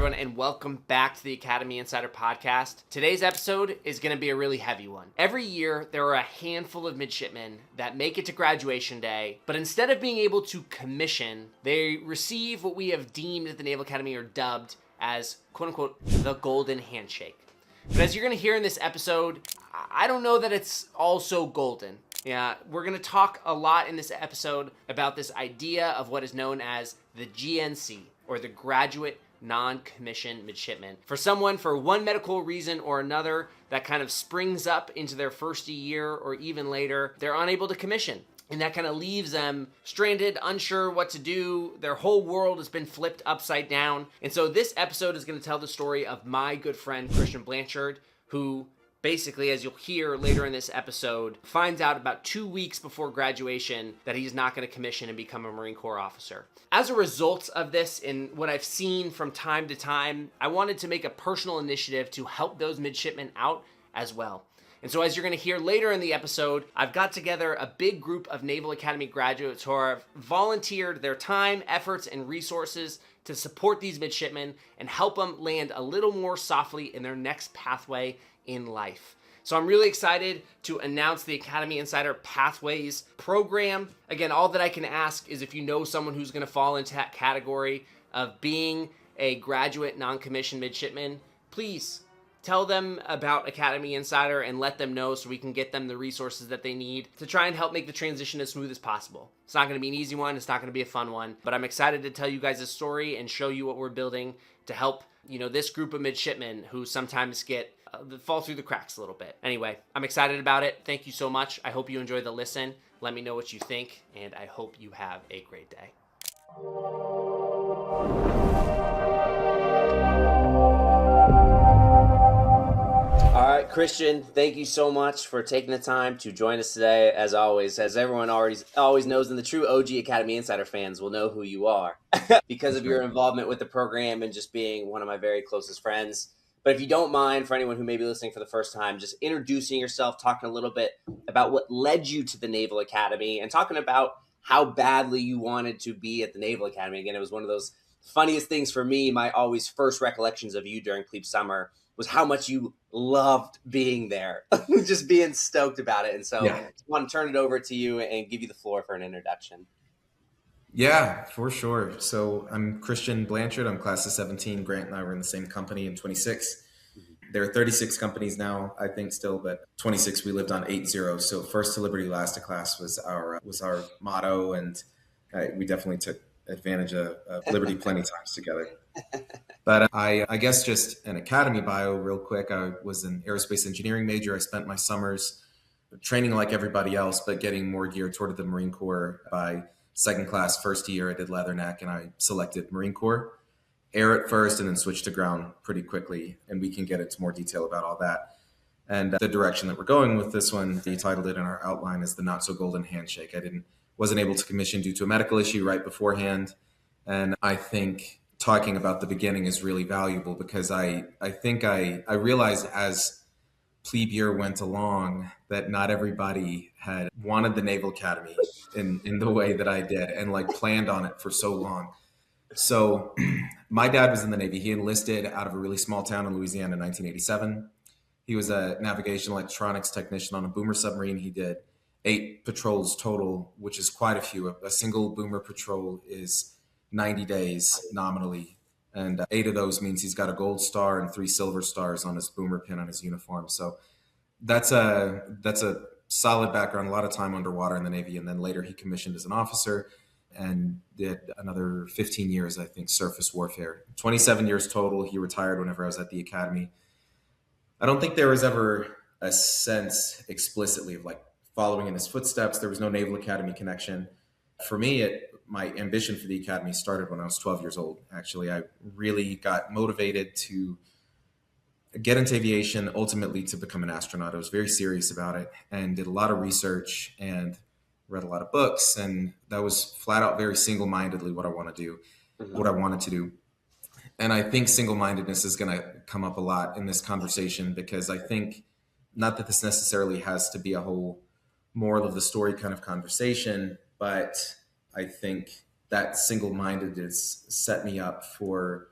everyone, and welcome back to the Academy Insider Podcast. Today's episode is going to be a really heavy one. Every year, there are a handful of midshipmen that make it to graduation day, but instead of being able to commission, they receive what we have deemed at the Naval Academy or dubbed as, quote-unquote, the golden handshake. But as you're going to hear in this episode, I don't know that it's all so golden. Yeah, we're going to talk a lot in this episode about this idea of what is known as the GNC, or the Graduate Non-Commissioned Midshipman. For someone, for one medical reason or another, that kind of springs up into their first year or even later, they're unable to commission. And that kind of leaves them stranded, unsure what to do. Their whole world has been flipped upside down. And so this episode is going to tell the story of my good friend, Christian Blanchard, who basically, as you'll hear later in this episode, finds out about 2 weeks before graduation that he's not going to commission and become a Marine Corps officer. As a result of this and what I've seen from time to time, I wanted to make a personal initiative to help those midshipmen out as well. And so as you're going to hear later in the episode, I've got together a big group of Naval Academy graduates who have volunteered their time, efforts, and resources to support these midshipmen and help them land a little more softly in their next pathway in life. So I'm really excited to announce the Academy Insider Pathways program. Again, all that I can ask is if you know someone who's going to fall into that category of being a graduate non-commissioned midshipman, please tell them about Academy Insider and let them know so we can get them the resources that they need to try and help make the transition as smooth as possible. It's not going to be an easy one. It's not going to be a fun one, but I'm excited to tell you guys this story and show you what we're building to help, this group of midshipmen who sometimes fall through the cracks a little bit. Anyway, I'm excited about it. Thank you so much. I hope you enjoy the listen. Let me know what you think, and I hope you have a great day. All right, Christian, thank you so much for taking the time to join us today. As always, as everyone always knows, and the true OG Academy Insider fans will know who you are because of your involvement with the program and just being one of my very closest friends. But if you don't mind, for anyone who may be listening for the first time, just introducing yourself, talking a little bit about what led you to the Naval Academy and talking about how badly you wanted to be at the Naval Academy. Again, it was one of those funniest things for me. My always first recollections of you during plebe summer was how much you loved being there, just being stoked about it. And so I want to turn it over to you and give you the floor for an introduction. Yeah, for sure. So I'm Christian Blanchard. I'm class of 17. Grant and I were in the same company in 26. There are 36 companies now, I think still, but 26 we lived on 8-0. So first to Liberty, last to class was our motto, and we definitely took advantage of Liberty plenty of times together. But I guess just an academy bio real quick. I was an aerospace engineering major. I spent my summers training like everybody else, but getting more geared toward the Marine Corps. By second class, first year, I did Leatherneck and I selected Marine Corps. Air at first and then switched to ground pretty quickly. And we can get into more detail about all that. And the direction that we're going with this one, they titled it in our outline as the Not So Golden Handshake. I wasn't able to commission due to a medical issue right beforehand. And I think talking about the beginning is really valuable because I think I realized as plebe year went along that not everybody had wanted the Naval Academy in the way that I did and planned on it for so long. So my dad was in the Navy. He enlisted out of a really small town in Louisiana in 1987. He was a navigation electronics technician on a boomer submarine. He did 8 patrols total, which is quite a few. A single boomer patrol is 90 days nominally, and 8 of those means he's got a gold star and 3 silver stars on his boomer pin on his uniform. So that's a solid background, a lot of time underwater in the Navy. And then later he commissioned as an officer and did another 15 years, I think, surface warfare. 27 years total. He retired whenever I was at the academy. I don't think there was ever a sense explicitly of following in his footsteps. There was no Naval Academy connection. For me, my ambition for the academy started when I was 12 years old. Actually, I really got motivated to get into aviation, ultimately to become an astronaut. I was very serious about it and did a lot of research and read a lot of books. And that was flat out very single-mindedly what I wanted to do. And I think single-mindedness is going to come up a lot in this conversation because I think, not that this necessarily has to be a whole moral of the story kind of conversation, but I think that single-mindedness set me up for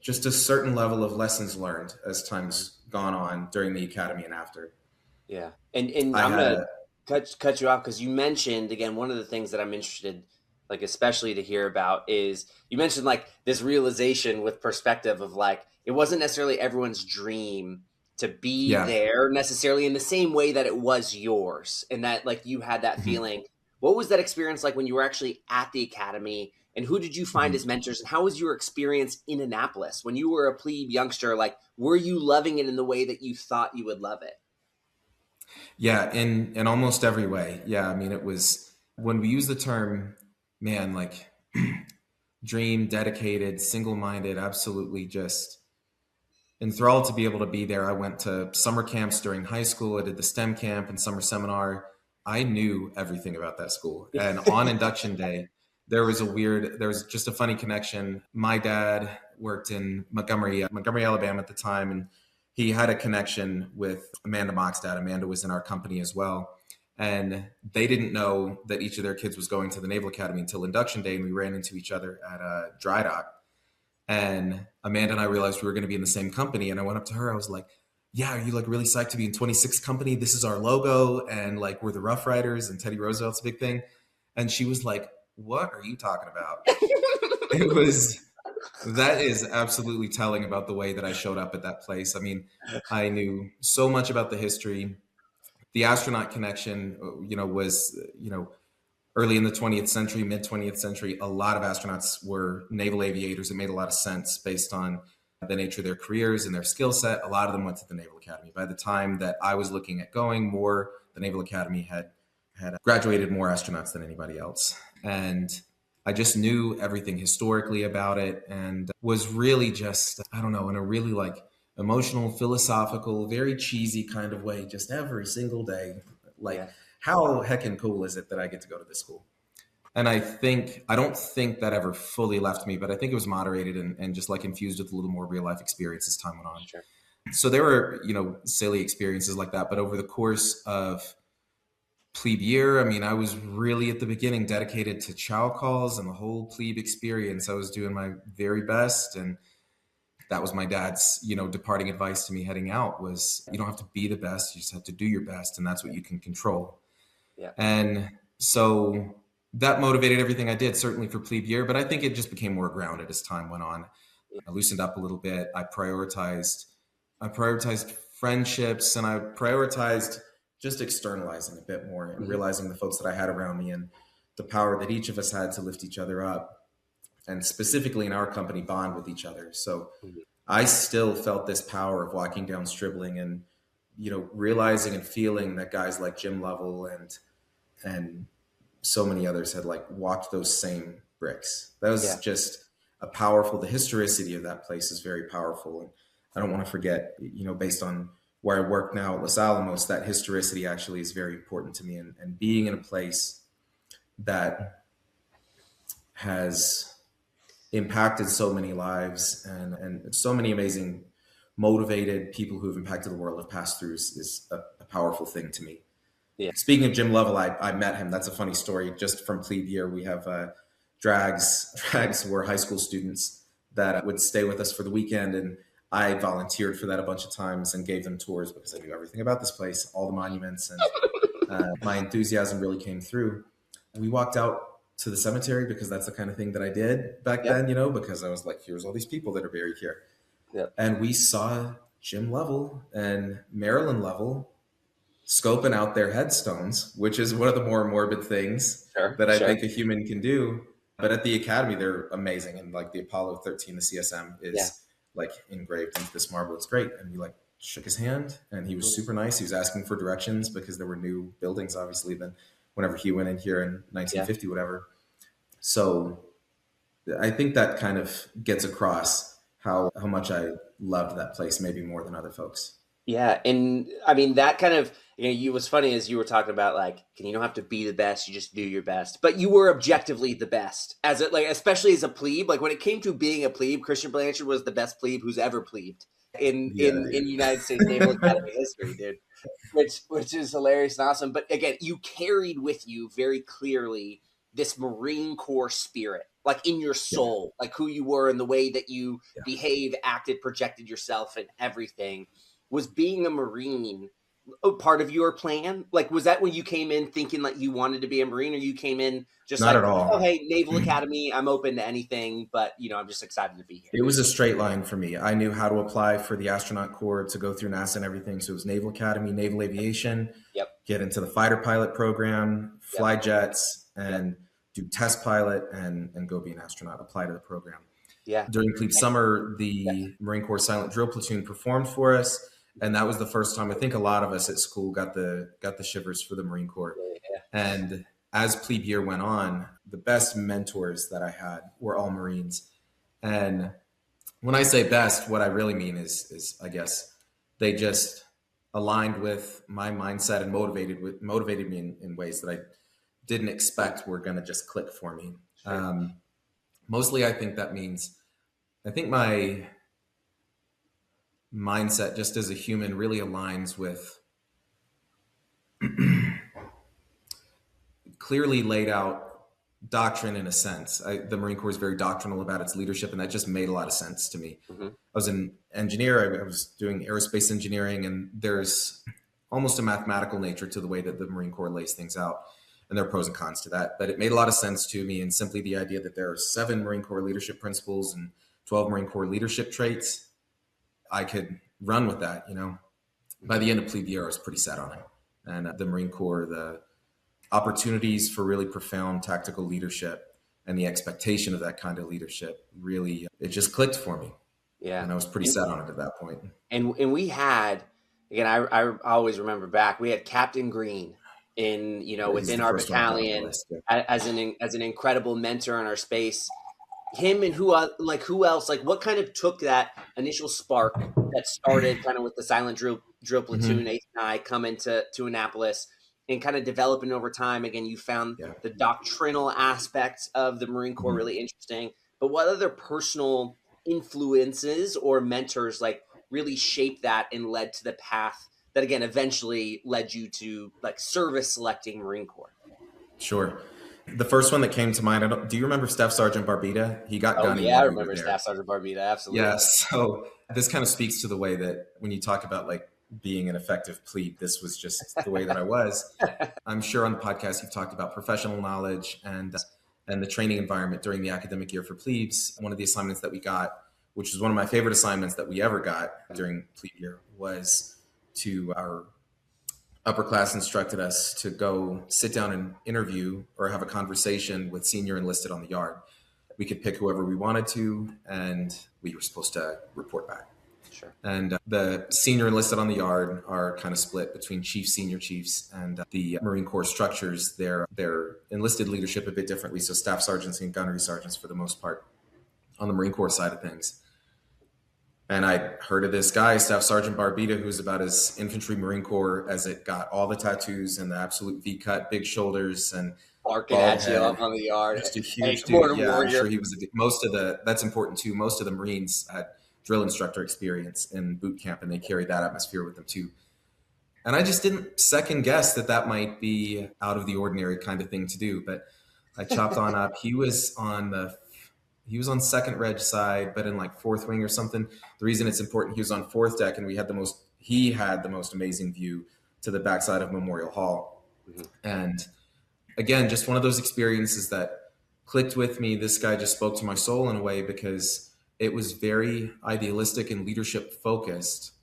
just a certain level of lessons learned as time's gone on during the academy and after. Yeah. And I I'm had going a to cut you off because you mentioned, again, one of the things that I'm interested, like, especially to hear about is you mentioned like this realization with perspective of like, it wasn't necessarily everyone's dream to be yeah. there necessarily in the same way that it was yours. And that like you had that Mhm. feeling. What was that experience like when you were actually at the academy? And who did you find Mhm. as mentors? And how was your experience in Annapolis when you were a plebe youngster? Like, were you loving it in the way that you thought you would love it? Yeah, in almost every way. Yeah, I mean, it was when we use the term, man, like dream, dedicated, single-minded, absolutely just enthralled to be able to be there. I went to summer camps during high school. I did the STEM camp and summer seminar. I knew everything about that school. And on induction day, there was just a funny connection. My dad worked in Montgomery, Alabama at the time, and he had a connection with Amanda Mock's dad. Amanda was in our company as well. And they didn't know that each of their kids was going to the Naval Academy until induction day. And we ran into each other at a dry dock. And Amanda and I realized we were going to be in the same company. And I went up to her. I was like, yeah, are you like really psyched to be in 26 company? This is our logo. And like, we're the Rough Riders and Teddy Roosevelt's a big thing. And she was like, what are you talking about? It was, that is absolutely telling about the way that I showed up at that place. I mean, I knew so much about the history. The astronaut connection, was, early in the 20th century, mid 20th century, a lot of astronauts were naval aviators. It made a lot of sense based on the nature of their careers and their skill set. A lot of them went to the Naval Academy. By the time that I was looking at going, the Naval Academy had graduated more astronauts than anybody else. And I just knew everything historically about it and was really just, I don't know, in a really like emotional, philosophical, very cheesy kind of way, just every single day. Like, Yeah. how heckin' cool is it that I get to go to this school? And I don't think that ever fully left me, but I think it was moderated and just like infused with a little more real life experience as time went on. Sure. So there were, silly experiences like that. But over the course of plebe year, I mean, I was really at the beginning dedicated to chow calls and the whole plebe experience. I was doing my very best. And that was my dad's, departing advice to me heading out was you don't have to be the best. You just have to do your best. And that's what you can control. Yeah. And so that motivated everything I did, certainly for plebe year, but I think it just became more grounded as time went on. I loosened up a little bit. I prioritized friendships, and I prioritized just externalizing a bit more and realizing the folks that I had around me and the power that each of us had to lift each other up, and specifically in our company, bond with each other. So I still felt this power of walking down Stribling and, realizing and feeling that guys like Jim Lovell and so many others had like walked those same bricks. That was just the historicity of that place is very powerful. And I don't want to forget, based on where I work now at Los Alamos, that historicity actually is very important to me. And being in a place that has impacted so many lives and so many amazing motivated people who've impacted the world have passed through is a powerful thing to me. Yeah. Speaking of Jim Lovell, I met him. That's a funny story. Just from plebe year, we have drags were high school students that would stay with us for the weekend. And I volunteered for that a bunch of times and gave them tours because I knew everything about this place, all the monuments, and my enthusiasm really came through. We walked out to the cemetery because that's the kind of thing that I did back then, because I was like, here's all these people that are buried here. Yep. And we saw Jim Lovell and Marilyn Lovell scoping out their headstones, which is one of the more morbid things that I think a human can do. But at the academy, they're amazing. And like the Apollo 13, the CSM is like engraved into this marble. It's great. And we like shook his hand and he was super nice. He was asking for directions because there were new buildings, obviously, than whenever he went in here in 1950, whatever. So I think that kind of gets across how much I loved that place, maybe more than other folks. Yeah. And I mean, that kind of, you was funny as you were talking about, like, you don't have to be the best, you just do your best. But you were objectively the best as it, like, especially as a plebe. Like when it came to being a plebe, Christian Blanchard was the best plebe who's ever plebed in United States Naval Academy history, dude. Which is hilarious and awesome. But again, you carried with you very clearly this Marine Corps spirit. like in your Yeah. soul, like who you were and the way that you Yeah. behaved, acted, projected yourself and everything. Was being a Marine a part of your plan? Like, was that when you came in thinking like you wanted to be a Marine, or you came in just Not like, at all. oh, hey, Naval Academy, I'm open to anything, but I'm just excited to be here? It was a straight line for me. I knew how to apply for the astronaut corps to go through NASA and everything. So it was Naval Academy, Naval Aviation, Yep. get into the fighter pilot program, fly Yep. jets, and do test pilot and go be an astronaut, apply to the program. Yeah. During plebe summer, the Yes. Marine Corps Silent Drill Platoon performed for us. And that was the first time I think a lot of us at school got the shivers for the Marine Corps. Yeah. And as plebe year went on, the best mentors that I had were all Marines. And when I say best, what I really mean is I guess they just aligned with my mindset and motivated me in ways that I didn't expect were going to just click for me. Sure. Mostly, I think that means my mindset just as a human really aligns with clearly laid out doctrine in a sense. The Marine Corps is very doctrinal about its leadership, and that just made a lot of sense to me. Mm-hmm. I was an engineer. I was doing aerospace engineering, and there's almost a mathematical nature to the way that the Marine Corps lays things out. And there are pros and cons to that. But it made a lot of sense to me, and simply the idea that there are 7 Marine Corps leadership principles and 12 Marine Corps leadership traits, I could run with that, By the end of plebe year, I was pretty set on it. And the Marine Corps, the opportunities for really profound tactical leadership and the expectation of that kind of leadership, really, it just clicked for me. Yeah. And I was pretty set on it at that point. And we had, again, I always remember back, we had Captain Green in, within our battalion as an incredible mentor in our space. Him and who else, like what kind of took that initial spark that started kind of with the silent drill platoon, 8th and I coming to Annapolis and kind of developing over time. Again, you found the doctrinal aspects of the Marine Corps really interesting, but what other personal influences or mentors like really shaped that and led to the path that again eventually led you to like service selecting Marine Corps? Sure. The first one that came to mind, do you remember Staff Sergeant Barbita? He got gunny. Yeah, I remember Staff Sergeant Barbita, absolutely. Yeah, so this kind of speaks to the way that when you talk about like being an effective plebe, this was just the way that I was. I'm sure on the podcast you've talked about professional knowledge and the training environment during the academic year for plebes. One of the assignments that we got, which is one of my favorite assignments that we ever got during plebe year, was to our upper class instructed us to go sit down and interview or have a conversation with senior enlisted on the yard. We could pick whoever we wanted to, and we were supposed to report back. Sure. And the senior enlisted on the yard are kind of split between chiefs, senior chiefs, and the Marine Corps structures their enlisted leadership a bit differently. So staff sergeants and gunnery sergeants for the most part on the Marine Corps side of things. And I heard of this guy, Staff Sergeant Barbita, who's about as infantry Marine Corps as it got. All the tattoos and the absolute V-cut, big shoulders, and barking at you up on the yard. Just a huge dude. Yeah, I'm sure he was. That's important too. Most of the Marines had drill instructor experience in boot camp, and they carried that atmosphere with them too. And I just didn't second guess that might be out of the ordinary kind of thing to do. But I chopped on up. He was on second reg side, but in like fourth wing or something. The reason it's important, he was on fourth deck, and he had the most amazing view to the backside of Memorial Hall. Mm-hmm. And again, just one of those experiences that clicked with me. This guy just spoke to my soul in a way because it was very idealistic and leadership focused.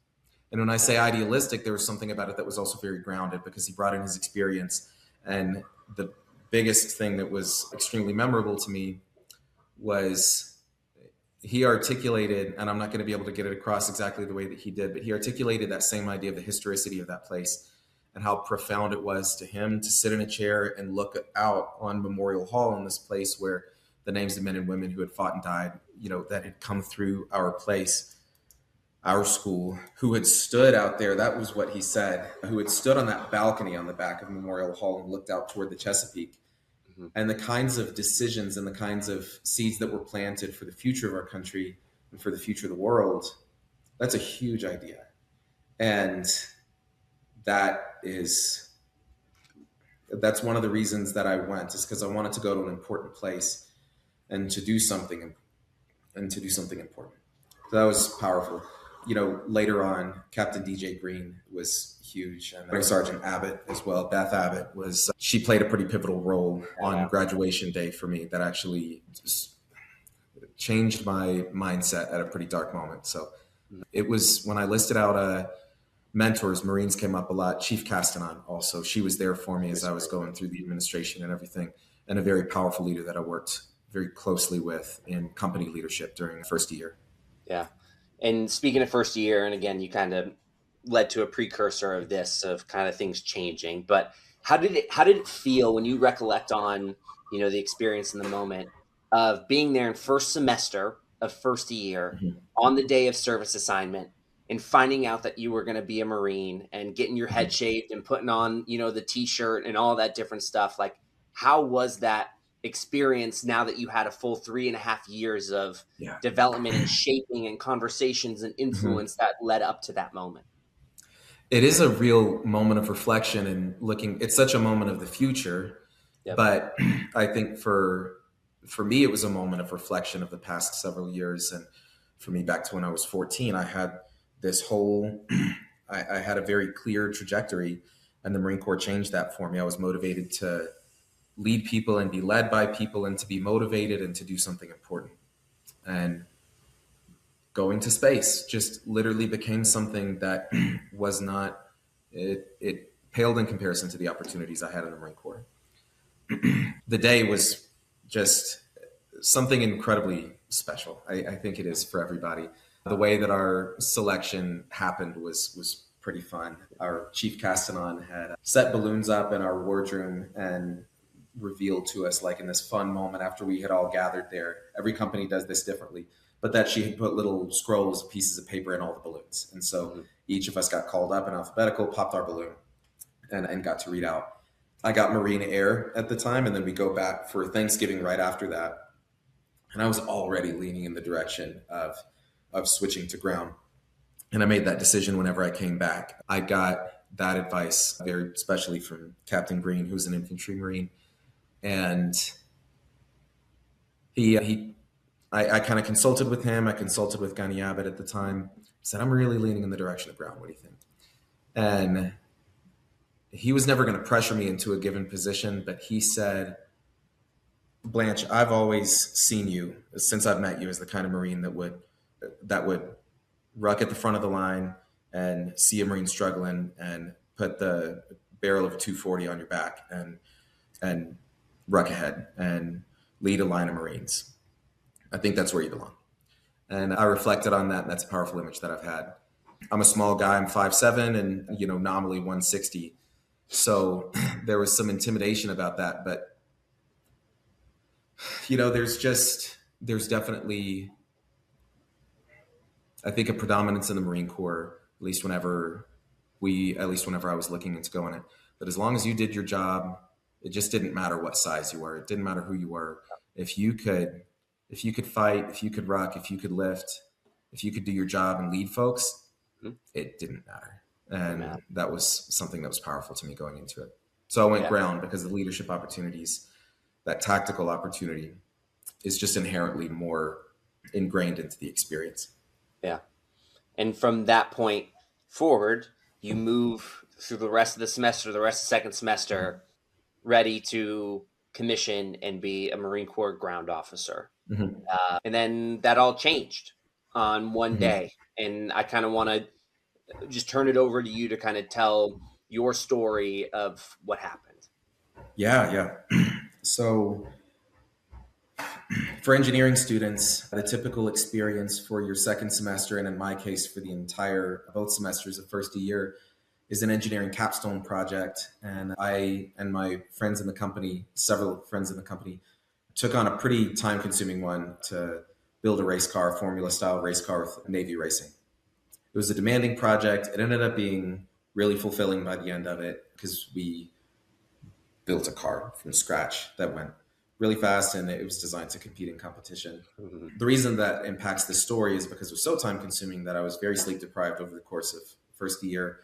And when I say idealistic, there was something about it that was also very grounded because he brought in his experience. And the biggest thing that was extremely memorable to me was he articulated, and I'm not going to be able to get it across exactly the way that he did, but he articulated that same idea of the historicity of that place and how profound it was to him to sit in a chair and look out on Memorial Hall in this place where the names of men and women who had fought and died, that had come through our place, our school, who had stood out there. That was what he said, who had stood on that balcony on the back of Memorial Hall and looked out toward the Chesapeake. And the kinds of decisions and the kinds of seeds that were planted for the future of our country and for the future of the world, that's a huge idea. And that's one of the reasons that I went, is because I wanted to go to an important place. and to do something important. So that was powerful. Later on, Captain DJ Green was huge, and Sergeant Abbott as well. Beth Abbott she played a pretty pivotal role on graduation day for me that actually just changed my mindset at a pretty dark moment. So it was when I listed out mentors, Marines came up a lot. Chief Castanon also, she was there for me as I was going through the administration and everything, and a very powerful leader that I worked very closely with in company leadership during the first year. Yeah. And speaking of first year, and again, you kind of led to a precursor of this, of kind of things changing, but how did it feel when you recollect on, the experience in the moment of being there in first semester of first year on the day of service assignment and finding out that you were going to be a Marine and getting your head shaved and putting on, the t-shirt and all that different stuff? Like, how was that experience now that you had a full 3.5 years of development and shaping and conversations and influence that led up to that moment? It is a real moment of reflection and looking. It's such a moment of the future, but I think for me, it was a moment of reflection of the past several years. And for me, back to when I was 14, I had this whole, I had a very clear trajectory, and the Marine Corps changed that for me. I was motivated to lead people and be led by people and to be motivated and to do something important. And going to space just literally became something that was not, it paled in comparison to the opportunities I had in the Marine Corps. The day was just something incredibly special. I think it is for everybody. The way that our selection happened was pretty fun. Our Chief Castanon had set balloons up in our wardroom and revealed to us, like in this fun moment after we had all gathered there. Every company does this differently, but that she had put little scrolls, pieces of paper in all the balloons. And so each of us got called up in alphabetical, popped our balloon, and got to read out. I got Marine Air at the time, and then we go back for Thanksgiving right after that. And I was already leaning in the direction of switching to ground. And I made that decision whenever I came back. I got that advice very especially from Captain Green, who's an infantry Marine. And I kind of consulted with him. I consulted with Gunny Abbott at the time. I said, I'm really leaning in the direction of ground. What do you think? And he was never going to pressure me into a given position, but he said, Blanche, I've always seen you, since I've met you, as the kind of Marine that would ruck at the front of the line and see a Marine struggling and put the barrel of a 240 on your back and ruck ahead and lead a line of Marines. I think that's where you belong. And I reflected on that, and that's a powerful image that I've had. I'm a small guy. I'm 5'7" and, nominally 160. So there was some intimidation about that. But, there's definitely, I think, a predominance in the Marine Corps, at least whenever I was looking into going it. But as long as you did your job, it just didn't matter what size you were. It didn't matter who you were. If you could fight, if you could ruck, if you could lift, if you could do your job and lead folks, it didn't matter. And that was something that was powerful to me going into it. So I went ground because the leadership opportunities, that tactical opportunity, is just inherently more ingrained into the experience. Yeah. And from that point forward, you move through the rest of the semester, the rest of the second semester, ready to commission and be a Marine Corps ground officer. And then that all changed on one day. And I kind of want to just turn it over to you to kind of tell your story of what happened. Yeah. So for engineering students, the typical experience for your second semester, and in my case for the entire both semesters of first year, is an engineering capstone project. And I and my friends in the company, several friends in the company, took on a pretty time-consuming one to build a race car, Formula-style race car with Navy racing. It was a demanding project. It ended up being really fulfilling by the end of it because we built a car from scratch that went really fast, and it was designed to compete in competition. The reason that impacts this story is because it was so time-consuming that I was very sleep-deprived over the course of first year,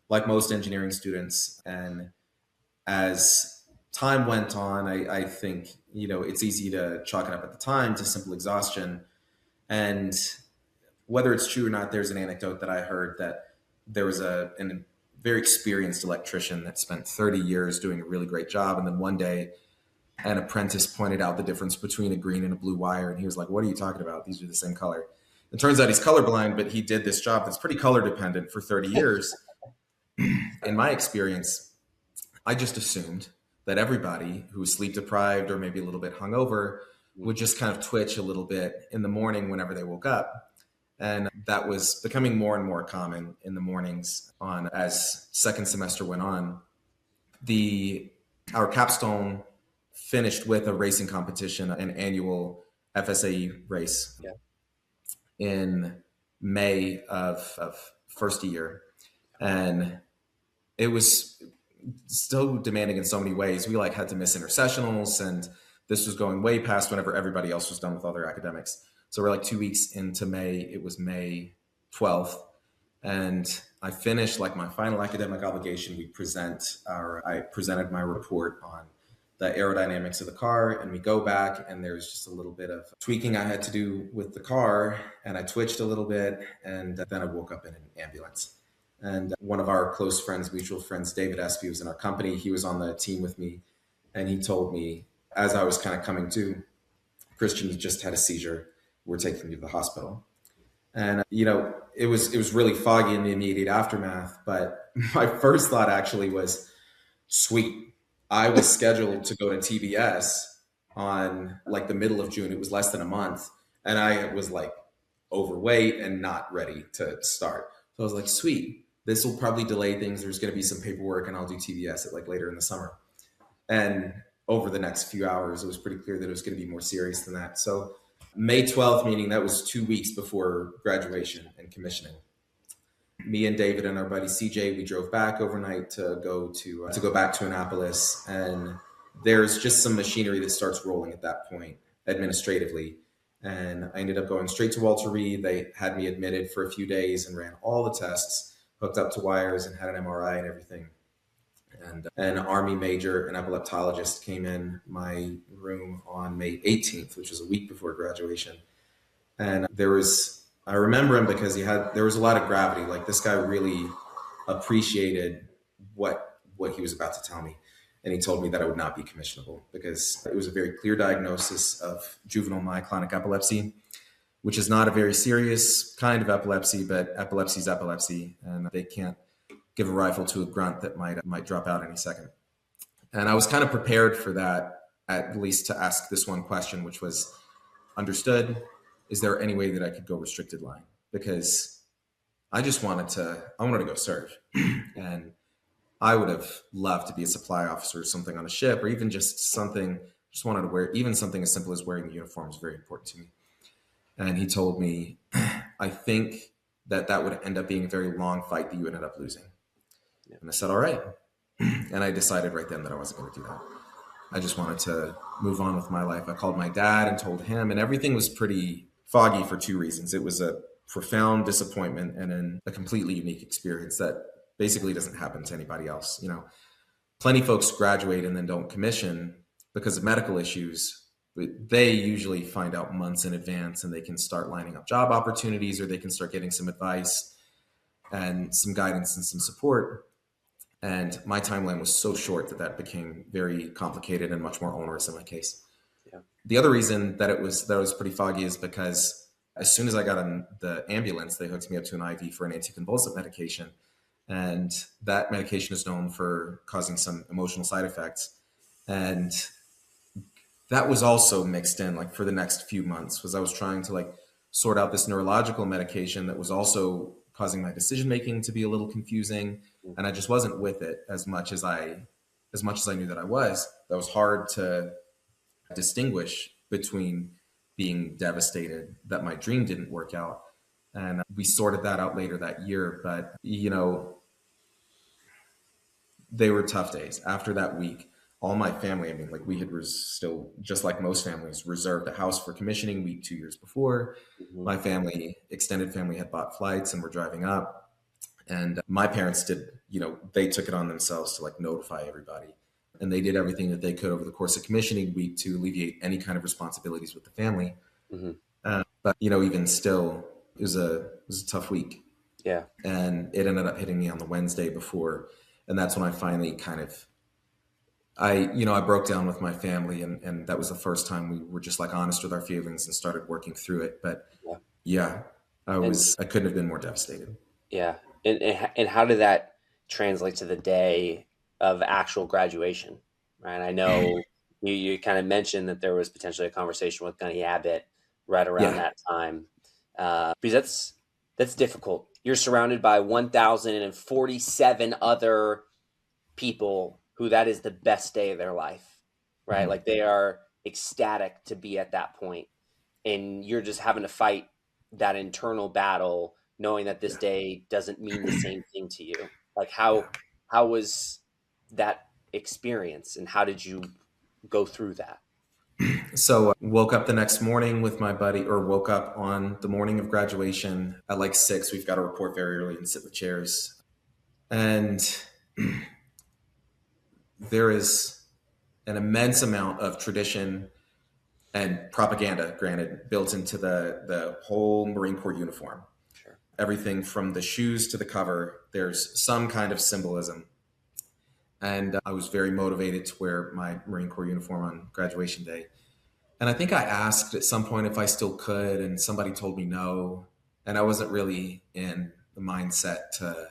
like most engineering students. And as time went on, I think, it's easy to chalk it up at the time to simple exhaustion. And whether it's true or not, there's an anecdote that I heard that there was a very experienced electrician that spent 30 years doing a really great job. And then one day, an apprentice pointed out the difference between a green and a blue wire. And he was like, "What are you talking about? These are the same color." It turns out he's colorblind, but he did this job that's pretty color dependent for 30 years. In my experience, I just assumed that everybody who was sleep deprived or maybe a little bit hungover would just kind of twitch a little bit in the morning whenever they woke up. And that was becoming more and more common in the mornings as second semester went on. Our capstone finished with a racing competition, an annual FSAE race in May of first year. And it was still demanding in so many ways. We had to miss intercessionals, and this was going way past whenever everybody else was done with all their academics. So we're 2 weeks into May. It was May 12th. And I finished my final academic obligation. I presented my report on the aerodynamics of the car, and we go back, and there's just a little bit of tweaking I had to do with the car, and I twitched a little bit, and then I woke up in an ambulance. And one of our close friends, mutual friends, David Espy, was in our company. He was on the team with me, and he told me, as I was kind of coming to, "Christian just had a seizure. We're taking you to the hospital." And, it was really foggy in the immediate aftermath. But my first thought actually was, sweet. I was scheduled to go to TBS on the middle of June. It was less than a month. And I was overweight and not ready to start. So I was like, sweet, this will probably delay things. There's going to be some paperwork, and I'll do TBS at later in the summer. And over the next few hours, it was pretty clear that it was going to be more serious than that. So May 12th, meaning that was 2 weeks before graduation and commissioning. Me and David and our buddy CJ, we drove back overnight to go back to Annapolis. And there's just some machinery that starts rolling at that point administratively. And I ended up going straight to Walter Reed. They had me admitted for a few days and ran all the tests, hooked up to wires, and had an MRI and everything. And an Army major, an epileptologist, came in my room on May 18th, which was a week before graduation. And I remember him because there was a lot of gravity. This guy really appreciated what he was about to tell me. And he told me that I would not be commissionable because it was a very clear diagnosis of juvenile myoclonic epilepsy, which is not a very serious kind of epilepsy, but epilepsy is epilepsy, and they can't give a rifle to a grunt that might drop out any second. And I was kind of prepared for that, at least to ask this one question, which was, understood, is there any way that I could go restricted line? Because I wanted to go serve. And I would have loved to be a supply officer or something on a ship, or even just wanted to wear, even something as simple as wearing the uniform is very important to me. And he told me, I think that would end up being a very long fight that you ended up losing. Yeah. And I said, all right. And I decided right then that I wasn't going to do that. I just wanted to move on with my life. I called my dad and told him, and everything was pretty foggy for two reasons. It was a profound disappointment and then a completely unique experience that basically doesn't happen to anybody else. Plenty of folks graduate and then don't commission because of medical issues. They usually find out months in advance, and they can start lining up job opportunities, or they can start getting some advice and some guidance and some support. And my timeline was so short that became very complicated and much more onerous in my case. Yeah. The other reason that it was pretty foggy is because as soon as I got on the ambulance, they hooked me up to an IV for an anticonvulsant medication. And that medication is known for causing some emotional side effects. And that was also mixed in for the next few months, was I was trying to sort out this neurological medication that was also causing my decision-making to be a little confusing. And I just wasn't with it as much as I knew that I was. That was hard to distinguish between being devastated that my dream didn't work out. And we sorted that out later that year. But, they were tough days. After that week, all my family, we had still, just like most families, reserved a house for commissioning week 2 years before. Mm-hmm. My extended family had bought flights and were driving up. And my parents did, they took it on themselves to notify everybody. and they did everything that they could over the course of commissioning week to alleviate any kind of responsibilities with the family. Mm-hmm. But even still, it was a tough week. Yeah. And it ended up hitting me on the Wednesday before. And that's when I finally I broke down with my family, and that was the first time we were just like honest with our feelings and started working through it. But I couldn't have been more devastated. Yeah. And how did that translate to the day of actual graduation? Right. I know you kind of mentioned that there was potentially a conversation with Gunny Abbott right around that time. Because that's difficult. You're surrounded by 1,047 other people who that is the best day of their life, right? Mm-hmm. Like they are ecstatic to be at that point, and you're just having to fight that internal battle, knowing that this day doesn't mean the same thing to you. Like how was that experience, and how did you go through that? So woke up the next morning with my buddy, or woke up on the morning of graduation at like 6. We've got to report very early and sit with chairs. And there is an immense amount of tradition and propaganda, granted, built into the whole Marine Corps uniform. Sure. Everything from the shoes to the cover, there's some kind of symbolism. And I was very motivated to wear my Marine Corps uniform on graduation day. And I think I asked at some point if I still could, and somebody told me no. And I wasn't really in the mindset to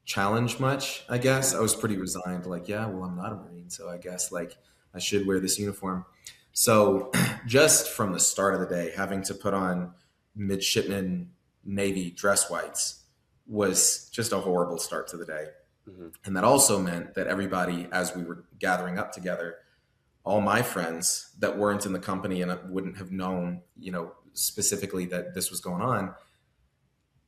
challenge much, I guess. I was pretty resigned, like, yeah, well, I'm not a Marine, so I guess like I should wear this uniform. So just from the start of the day, having to put on midshipmen Navy dress whites was just a horrible start to the day. Mm-hmm. And that also meant that everybody, as we were gathering up together, all my friends that weren't in the company and wouldn't have known, specifically that this was going on,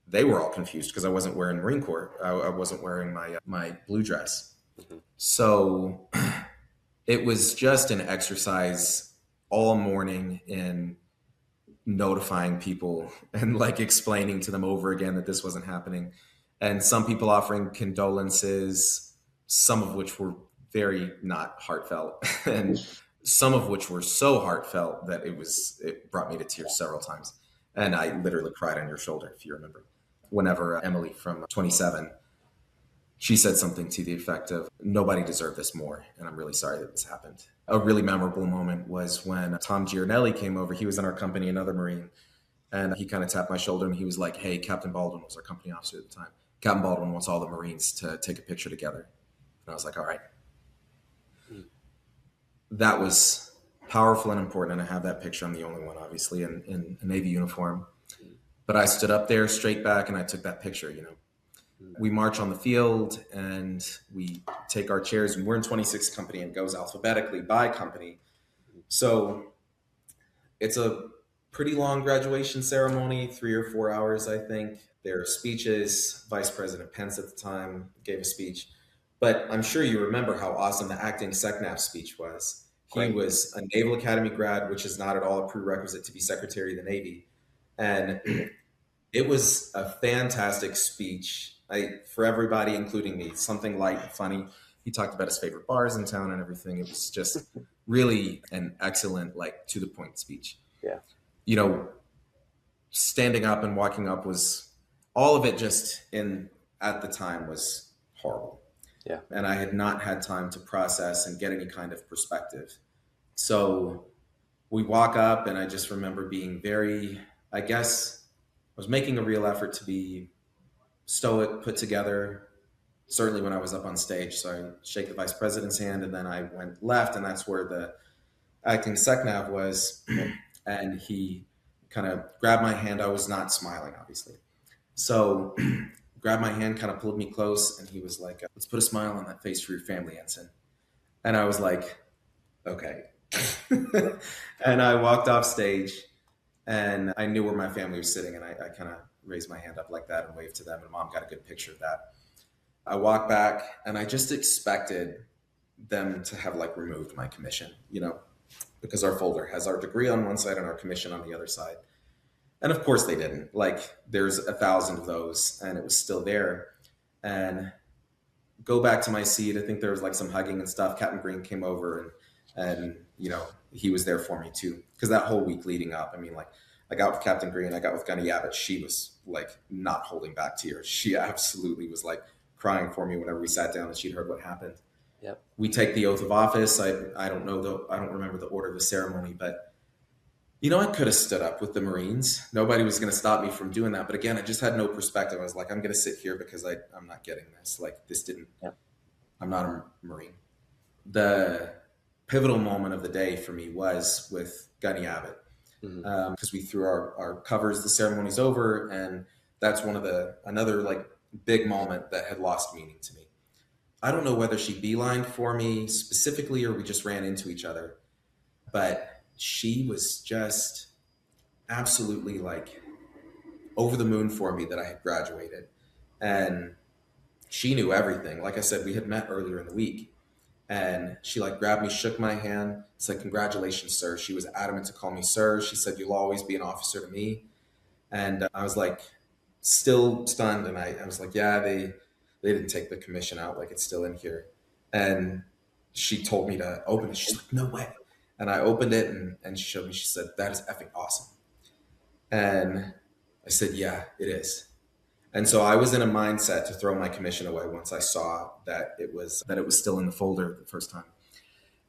they were all confused because I wasn't wearing Marine Corps. I wasn't wearing my blue dress. Mm-hmm. So it was just an exercise all morning in notifying people and like explaining to them over again that this wasn't happening. And some people offering condolences, some of which were very not heartfelt, and some of which were so heartfelt that it brought me to tears several times. And I literally cried on your shoulder, if you remember. Whenever Emily from 27, she said something to the effect of, nobody deserved this more, and I'm really sorry that this happened. A really memorable moment was when Tom Giornelli came over. He was in our company, another Marine, and he kind of tapped my shoulder and he was like, hey, Captain Baldwin was our company officer at the time. Captain Baldwin wants all the Marines to take a picture together. And I was like, all right. That was powerful and important, and I have that picture. I'm the only one, obviously, in a Navy uniform. But I stood up there straight back and I took that picture. We march on the field and we take our chairs, and we're in 26th Company and goes alphabetically by company. So it's a pretty long graduation ceremony, 3 or 4 hours, I think. There are speeches. Vice President Pence at the time gave a speech. But I'm sure you remember how awesome the acting SecNav speech was. He was a Naval Academy grad, which is not at all a prerequisite to be Secretary of the Navy. And it was a fantastic speech for everybody, including me. Something light and funny. He talked about his favorite bars in town and everything. It was just really an excellent, to the point speech. Yeah. Standing up and walking up was all of it at the time was horrible. Yeah. And I had not had time to process and get any kind of perspective. So we walk up, and I just remember being I was making a real effort to be stoic, put together, certainly when I was up on stage. So I shake the Vice President's hand, and then I went left, and that's where the acting SecNav was. And he kind of grabbed my hand. I was not smiling, obviously. So grabbed my hand, kind of pulled me close, and he was like, let's put a smile on that face for your family, Ensign. And I was like, okay. And I walked off stage, and I knew where my family was sitting, and I kind of raised my hand up like that and waved to them, and Mom got a good picture of that. I walked back, and I just expected them to have removed my commission, because our folder has our degree on one side and our commission on the other side. And of course they didn't. There's 1,000 of those, and it was still there. And go back to my seat. I think there was like some hugging and stuff. Captain Green came over and he was there for me too. Because that whole week leading up, I mean, like I got with Captain Green, I got with Gunny Abbott. She was like not holding back tears. She absolutely was like crying for me whenever we sat down and she'd heard what happened. Yep. We take the oath of office. I don't know I don't remember the order of the ceremony, but I could have stood up with the Marines. Nobody was going to stop me from doing that. But again, I just had no perspective. I was like, I'm going to sit here because I'm not getting this. Like this didn't, Yep. I'm not a Marine. The pivotal moment of the day for me was with Gunny Abbott. Because we threw our covers, the ceremony's over. And that's another like big moment that had lost meaning to me. I don't know whether she beelined for me specifically or we just ran into each other, but she was just absolutely like over the moon for me that I had graduated. And she knew everything. Like I said, we had met earlier in the week and she like grabbed me, shook my hand, said, "Congratulations, sir." She was adamant to call me sir. She said, "You'll always be an officer to me." And I was like, still stunned. And I was like, yeah, they didn't take the commission out. Like it's still in here. And she told me to open it. She's like, "No way." And I opened it and she showed me, she said, "That is effing awesome." And I said, "Yeah, it is." And so I was in a mindset to throw my commission away once I saw that it was still in the folder the first time.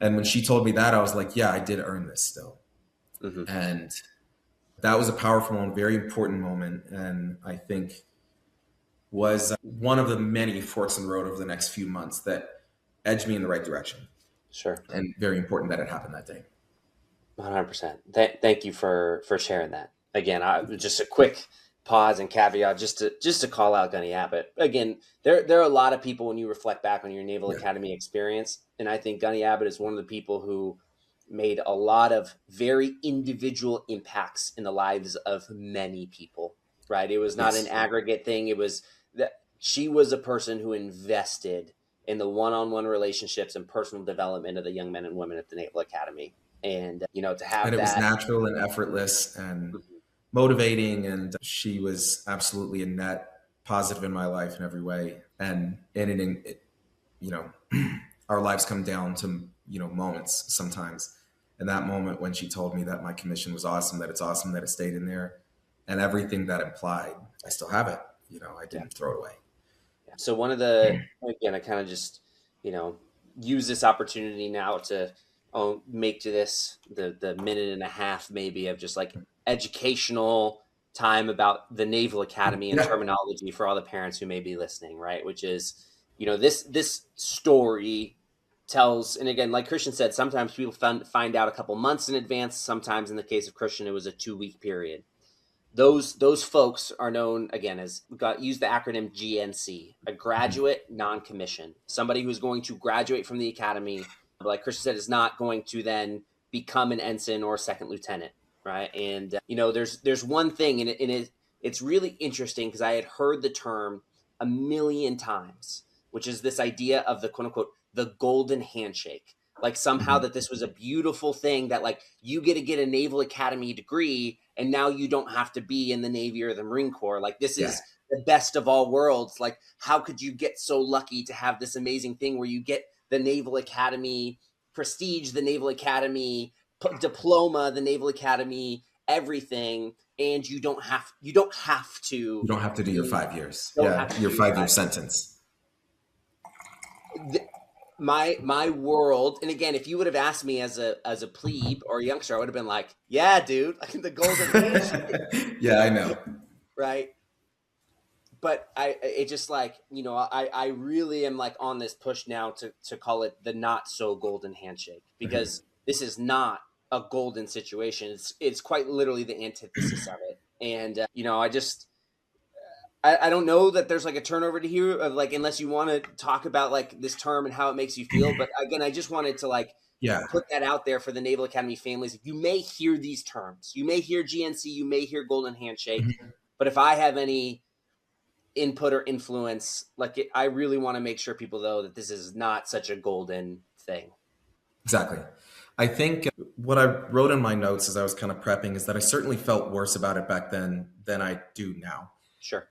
And when she told me that, I was like, yeah, I did earn this still. Mm-hmm. And that was a powerful moment, very important moment. And I think was one of the many forks in the road over the next few months that edged me in the right direction. Sure. And very important that it happened that day. 100%. Thank you for sharing that. Again, just a quick pause and caveat just to call out Gunny Abbott. Again, there are a lot of people when you reflect back on your Naval Academy experience, and I think Gunny Abbott is one of the people who made a lot of very individual impacts in the lives of many people, right? It was not an aggregate thing. It was that she was a person who invested in the one-on-one relationships and personal development of the young men and women at the Naval Academy. And, to have it was natural and effortless and motivating. And she was absolutely a net positive in my life in every way. And our lives come down to, moments sometimes. And that moment when she told me that my commission was awesome, that it's awesome that it stayed in there and everything that implied, I still have it. I didn't throw it away. So one of the, again, I kind of just, use this opportunity now to make to this the minute and a half maybe of just like educational time about the Naval Academy and terminology for all the parents who may be listening, right? Which is, this story tells, and again, like Christian said, sometimes people find out a couple months in advance. Sometimes in the case of Christian, it was a 2-week period. Those folks are known, again, use the acronym GNC, a graduate non-commissioned, somebody who's going to graduate from the academy, but like Christian said, is not going to then become an ensign or a second lieutenant, right? And, there's one thing, and it's really interesting because I had heard the term a million times, which is this idea of the quote unquote, the golden handshake. Like somehow that this was a beautiful thing that like you get a Naval Academy degree and now you don't have to be in the Navy or the Marine Corps. Like this is the best of all worlds. Like how could you get so lucky to have this amazing thing where you get the Naval Academy prestige, the Naval Academy diploma, the Naval Academy, everything. And you don't have to do your 5 years. Your 5-year sentence. My world, and again, if you would have asked me as a plebe or a youngster, I would have been like, yeah, dude, the golden handshake. Yeah, I know. Right. But it just like, I really am like on this push now to call it the not so golden handshake, because this is not a golden situation. It's quite literally the antithesis of it. And, I don't know that there's like a turnover to here of like, unless you want to talk about like this term and how it makes you feel. But again, I just wanted to like put that out there for the Naval Academy families. You may hear these terms, you may hear GNC, you may hear golden handshake, but if I have any input or influence, I really want to make sure people know that this is not such a golden thing. Exactly. I think what I wrote in my notes as I was kind of prepping is that I certainly felt worse about it back then than I do now. Sure.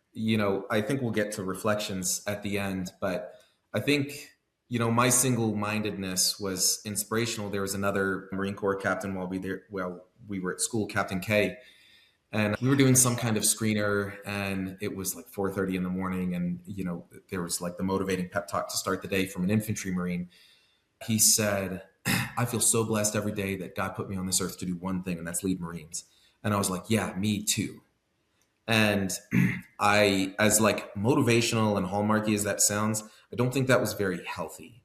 I think we'll get to reflections at the end, but I think, my single-mindedness was inspirational. There was another Marine Corps captain while we were at school, Captain K, and we were doing some kind of screener, and it was like 4:30 in the morning, and there was like the motivating pep talk to start the day from an infantry Marine. He said, "I feel so blessed every day that God put me on this earth to do one thing, and that's lead Marines." And I was like, "Yeah, me too." And as like motivational and hallmarky as that sounds, I don't think that was very healthy.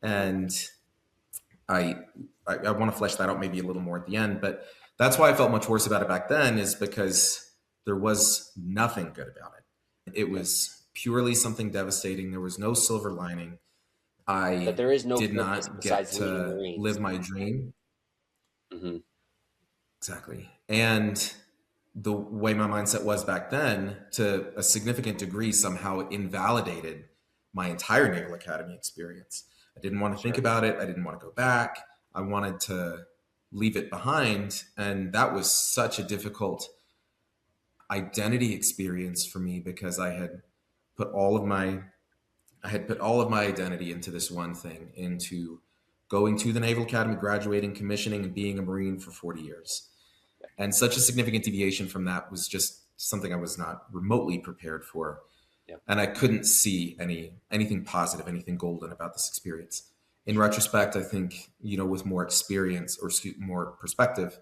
And I want to flesh that out maybe a little more at the end, but that's why I felt much worse about it back then, is because there was nothing good about it. It was purely something devastating. There was no silver lining. But there is no did not get to live my dream. Mm-hmm. Exactly. And the way my mindset was back then, to a significant degree, somehow it invalidated my entire Naval Academy experience. I didn't want to think about it. I didn't want to go back. I wanted to leave it behind. And that was such a difficult identity experience for me, because I had put all of my identity into this one thing, into going to the Naval Academy, graduating, commissioning, and being a Marine for 40 years. And such a significant deviation from that was just something I was not remotely prepared for. Yeah. And I couldn't see anything positive, anything golden about this experience. In retrospect, I think, with more experience or more perspective,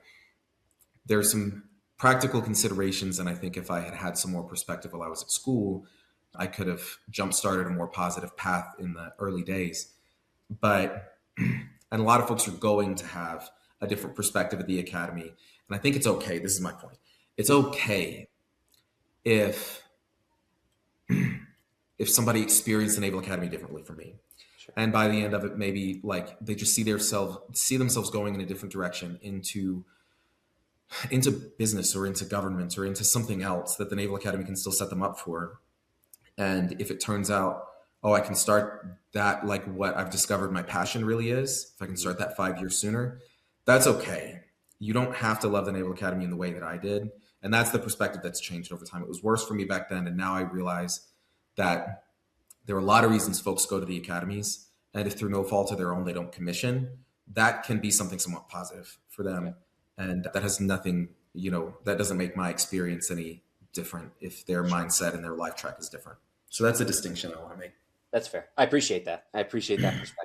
there's some practical considerations. And I think if I had had some more perspective while I was at school, I could have jump-started a more positive path in the early days. And a lot of folks are going to have a different perspective at the academy. And I think it's okay. This is my point. It's okay if somebody experienced the Naval Academy differently from me. Sure. And by the end of it, maybe like they just see themselves going in a different direction, into business or into government or into something else that the Naval Academy can still set them up for. And if it turns out, I can start that, like what I've discovered my passion really is, if I can start that 5 years sooner, that's okay. You don't have to love the Naval Academy in the way that I did. And that's the perspective that's changed over time. It was worse for me back then. And now I realize that there are a lot of reasons folks go to the academies. And if through no fault of their own, they don't commission, that can be something somewhat positive for them. Yeah. And that has nothing, that doesn't make my experience any different if their mindset and their life track is different. So that's a distinction I want to make. That's fair. I appreciate that. Perspective.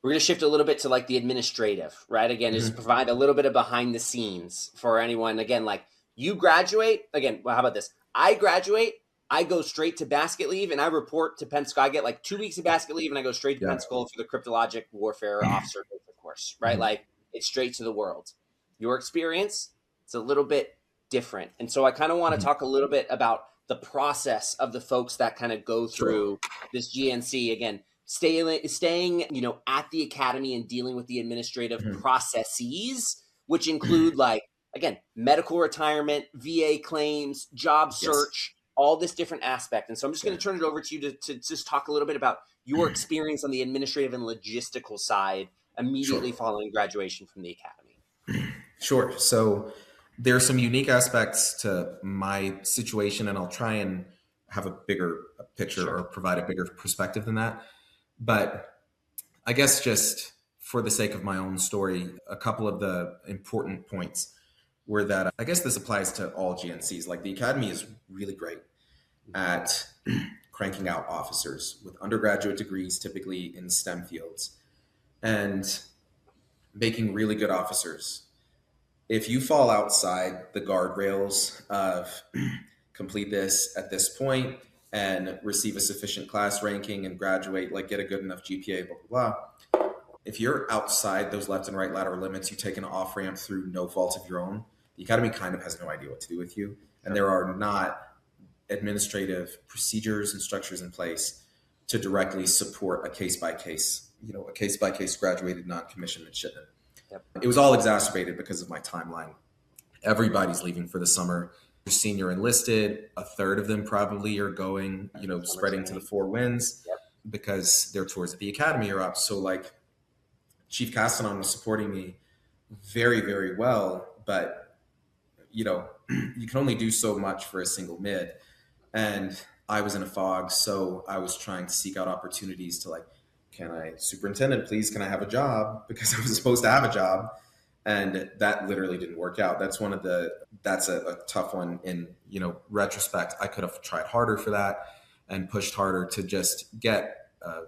We're going to shift a little bit to like the administrative, right? Again, just provide a little bit of behind the scenes for anyone. Again, like you graduate, again, well, how about this? I graduate, I go straight to basket leave, and I report to Pensacola. I get like 2 weeks of basket leave, and I go straight to Pensacola for the cryptologic warfare officer course, right? Like it's straight to the world. Your experience, it's a little bit different. And so I kind of want to talk a little bit about the process of the folks that kind of go through this GNC, again, staying, at the academy and dealing with the administrative processes, which include like, again, medical retirement, VA claims, job search, all this different aspect. And so I'm just going to turn it over to you to just talk a little bit about your experience on the administrative and logistical side immediately following graduation from the academy. Sure. So there are some unique aspects to my situation, and I'll try and have a bigger picture or provide a bigger perspective than that. But I guess just for the sake of my own story, a couple of the important points were that I guess this applies to all GNCs. Like the academy is really great at cranking out officers with undergraduate degrees, typically in STEM fields, and making really good officers. If you fall outside the guardrails of complete this at this point and receive a sufficient class ranking and graduate, like get a good enough GPA, blah, blah, blah. If you're outside those left and right lateral limits, you take an off ramp through no fault of your own, the academy kind of has no idea what to do with you. And there are not administrative procedures and structures in place to directly support a case-by-case graduated non-commissioned midshipman. Yep. It was all exacerbated because of my timeline. Everybody's leaving for the summer. Senior enlisted, a third of them probably are going, spreading to the four winds because their tours at the academy are up. So like Chief Castanon was supporting me very, very well, but you can only do so much for a single mid. And I was in a fog. So I was trying to seek out opportunities to like, can I, superintendent, please, can I have a job? Because I was supposed to have a job. And that literally didn't work out. That's a tough one in, retrospect. I could have tried harder for that and pushed harder to just get a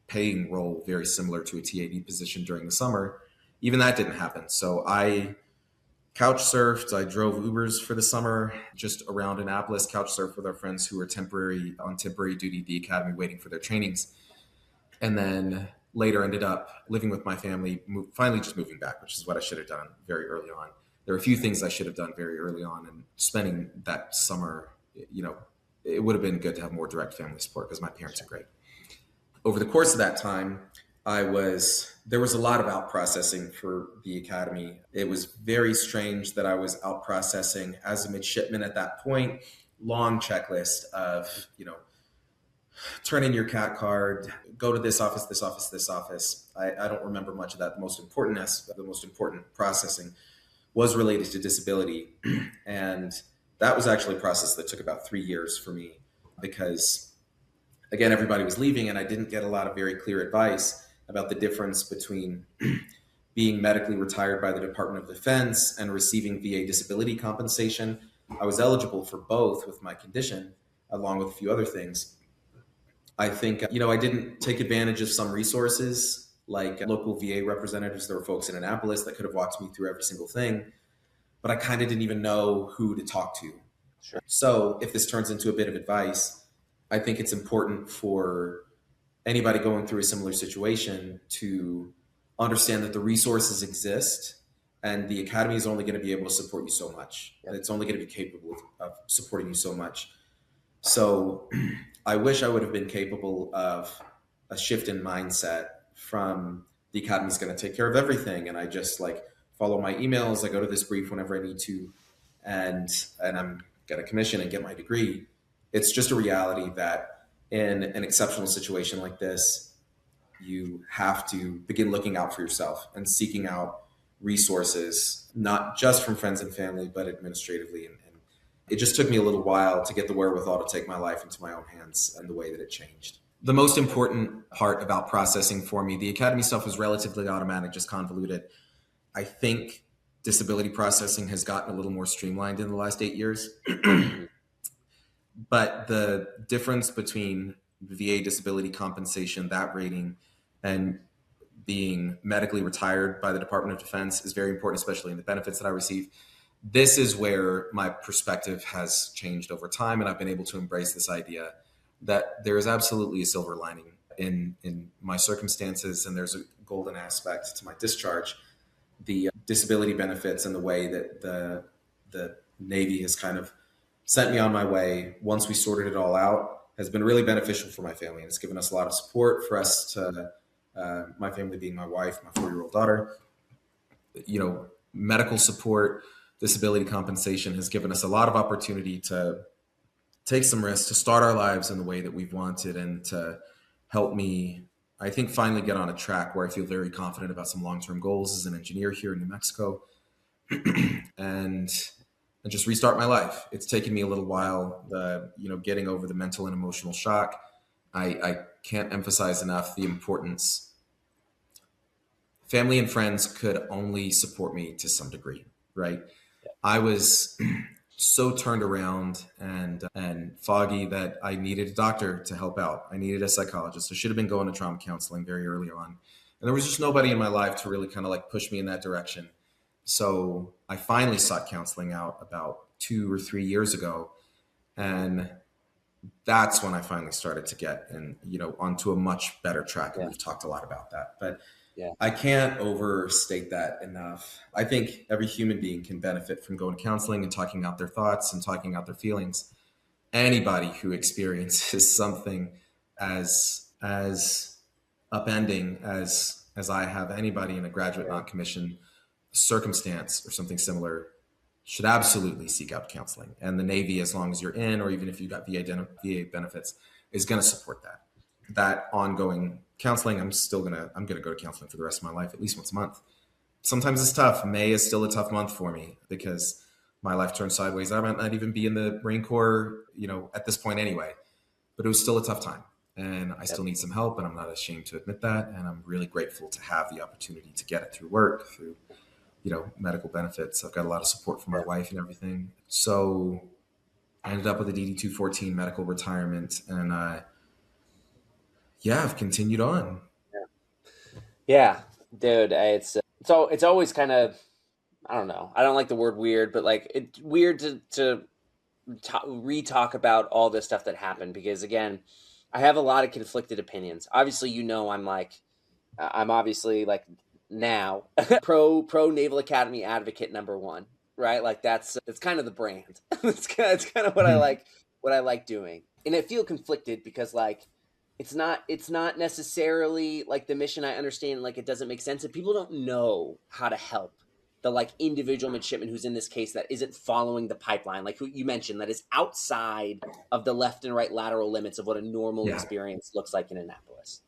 paying role very similar to a TAD position during the summer. Even that didn't happen. So I couch surfed. I drove Ubers for the summer just around Annapolis, couch surfed with our friends who were on temporary duty at the academy waiting for their trainings. And then later ended up living with my family, finally just moving back, which is what I should have done very early on. There are a few things I should have done very early on, and spending that summer, it would have been good to have more direct family support because my parents are great. Over the course of that time, there was a lot of out processing for the academy. It was very strange that I was out processing as a midshipman at that point. Long checklist of, turn in your CAT card, go to this office, this office, this office. I don't remember much of that. The most important processing was related to disability. And that was actually a process that took about 3 years for me because, again, everybody was leaving and I didn't get a lot of very clear advice about the difference between being medically retired by the Department of Defense and receiving VA disability compensation. I was eligible for both with my condition, along with a few other things. I think, I didn't take advantage of some resources like local VA representatives. There were folks in Annapolis that could have walked me through every single thing, but I kind of didn't even know who to talk to. Sure. So if this turns into a bit of advice, I think it's important for anybody going through a similar situation to understand that the resources exist and the academy is only going to be able to support you so much. And it's only going to be capable of supporting you so much. So I wish I would have been capable of a shift in mindset from the academy's going to take care of everything. And I just follow my emails. I go to this brief whenever I need to, and I'm get a commission and get my degree. It's just a reality that in an exceptional situation like this, you have to begin looking out for yourself and seeking out resources, not just from friends and family, but administratively. And it just took me a little while to get the wherewithal to take my life into my own hands and the way that it changed. The most important part about processing for me, the academy stuff was relatively automatic, just convoluted. I think disability processing has gotten a little more streamlined in the last 8 years. But the difference between VA disability compensation, that rating, and being medically retired by the Department of Defense is very important, especially in the benefits that I receive. This is where my perspective has changed over time, and I've been able to embrace this idea that there is absolutely a silver lining in my circumstances, and there's a golden aspect to my discharge. The disability benefits and the way that the Navy has kind of sent me on my way once we sorted it all out has been really beneficial for my family, and it's given us a lot of support for us to, my family being my wife, my 4-year-old daughter, medical support. Disability compensation has given us a lot of opportunity to take some risks, to start our lives in the way that we've wanted, and to help me, I think, finally get on a track where I feel very confident about some long-term goals as an engineer here in New Mexico and just restart my life. It's taken me a little while, getting over the mental and emotional shock. I can't emphasize enough the importance. Family and friends could only support me to some degree, right? I was so turned around and foggy that I needed a doctor to help out. I needed a psychologist. I should have been going to trauma counseling very early on. And there was just nobody in my life to really kind of push me in that direction. So I finally sought counseling out about 2 or 3 years ago. And that's when I finally started to get onto a much better track. And we've talked a lot about that, but I can't overstate that enough. I think every human being can benefit from going to counseling and talking out their thoughts and talking out their feelings. Anybody who experiences something as upending as I have, anybody in a graduate non-commissioned circumstance or something similar should absolutely seek out counseling. And the Navy, as long as you're in, or even if you've got VA benefits, is going to support that ongoing counseling. I'm going to go to counseling for the rest of my life, at least once a month. Sometimes it's tough. May is still a tough month for me because my life turned sideways. I might not even be in the Marine Corps, at this point anyway. but it was still a tough time. And I Yep. still need some help, and I'm not ashamed to admit that. And I'm really grateful to have the opportunity to get it through work, through, medical benefits. I've got a lot of support from my wife and everything. So I ended up with a DD 214 medical retirement, and I've continued on. Yeah, dude, it's always kind of, I don't know. I don't like the word weird, but like it's weird to re-talk about all this stuff that happened, because again, I have a lot of conflicted opinions. Obviously, I'm obviously like now pro Naval Academy advocate number one, right? Like that's kind of the brand. It's kind of what I like doing, and I feel conflicted because like it's not necessarily like the mission. I understand like it doesn't make sense if people don't know how to help the like individual midshipman who's in this case that isn't following the pipeline, like who you mentioned, that is outside of the left and right lateral limits of what a normal Yeah. experience looks like in Annapolis.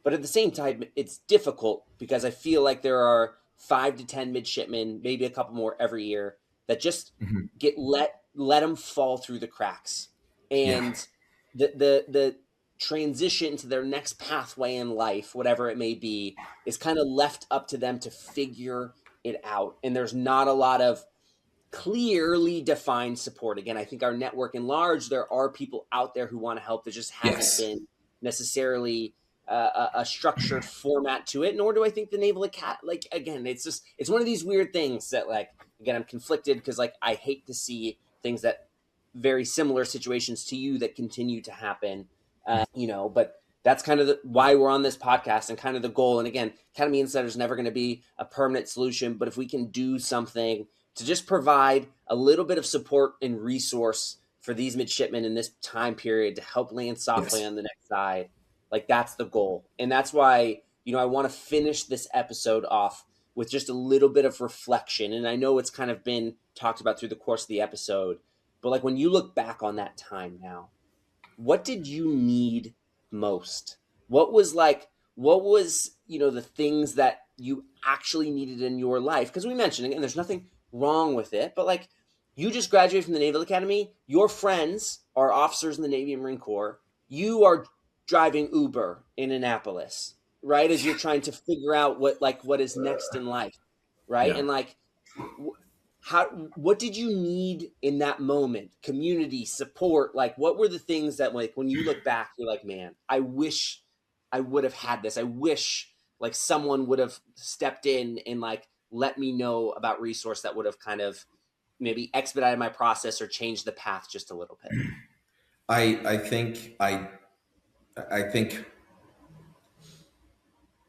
But at the same time, it's difficult because I feel like there are 5 to 10 midshipmen, maybe a couple more every year, that just Mhm. get let them fall through the cracks, Yeah. and the transition to their next pathway in life, whatever it may be, is kind of left up to them to figure it out. And there's not a lot of clearly defined support. Again, I think our network in large, there are people out there who want to help. There just hasn't Yes. been necessarily a structured format to it, nor do I think the Naval Academy, like, again, it's one of these weird things that, like, again, I'm conflicted because, like, I hate to see things that very similar situations to you that continue to happen, but that's kind of why we're on this podcast and kind of the goal. And again, Academy Insider is never going to be a permanent solution, but if we can do something to just provide a little bit of support and resource for these midshipmen in this time period to help land softly Yes. on the next side, like that's the goal. And that's why, I want to finish this episode off with just a little bit of reflection. And I know it's kind of been talked about through the course of the episode, but like when you look back on that time now, what did you need most? What was, the things that you actually needed in your life? Because we mentioned, again, there's nothing wrong with it, but like you just graduated from the Naval Academy, your friends are officers in the Navy and Marine Corps, you are driving Uber in Annapolis, right? As you're trying to figure out what is next in life, right? Yeah. And like, what did you need in that moment? Community support, like what were the things that, like, when you look back, you're like, man, I wish I would have had this. I wish like someone would have stepped in and like let me know about resource that would have kind of maybe expedited my process or changed the path just a little bit. I think I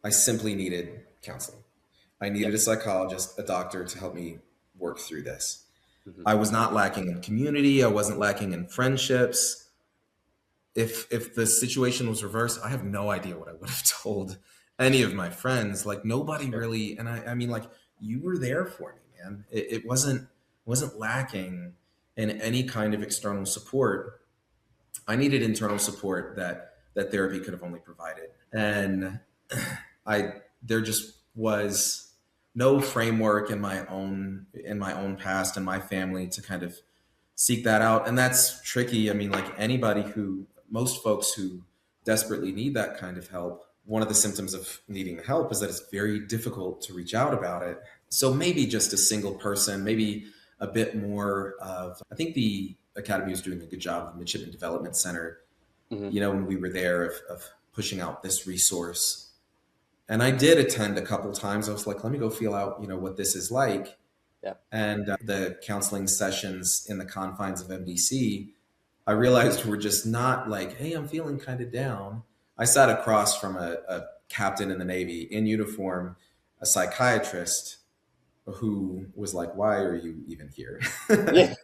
simply needed counseling. I needed Yep. a psychologist, a doctor to help me work through this. Mhm. I was not lacking in community. I wasn't lacking in friendships. If the situation was reversed, I have no idea what I would have told any of my friends. Like nobody Sure. really, and I mean, like you were there for me, man. It wasn't lacking in any kind of external support. I needed internal support that therapy could have only provided, and there just was no framework in my own past and my family to kind of seek that out. And that's tricky. I mean, like most folks who desperately need that kind of help, one of the symptoms of needing the help is that it's very difficult to reach out about it. So maybe just a single person, maybe a bit more of, I think the Academy was doing a good job of the Midshipman Development Center, Mhm. when we were there of pushing out this resource. And I did attend a couple times. I was like, let me go feel out, what this is like. Yeah. And the counseling sessions in the confines of MDC, I realized were just not like, hey, I'm feeling kind of down. I sat across from a captain in the Navy in uniform, a psychiatrist who was like, why are you even here? Yeah.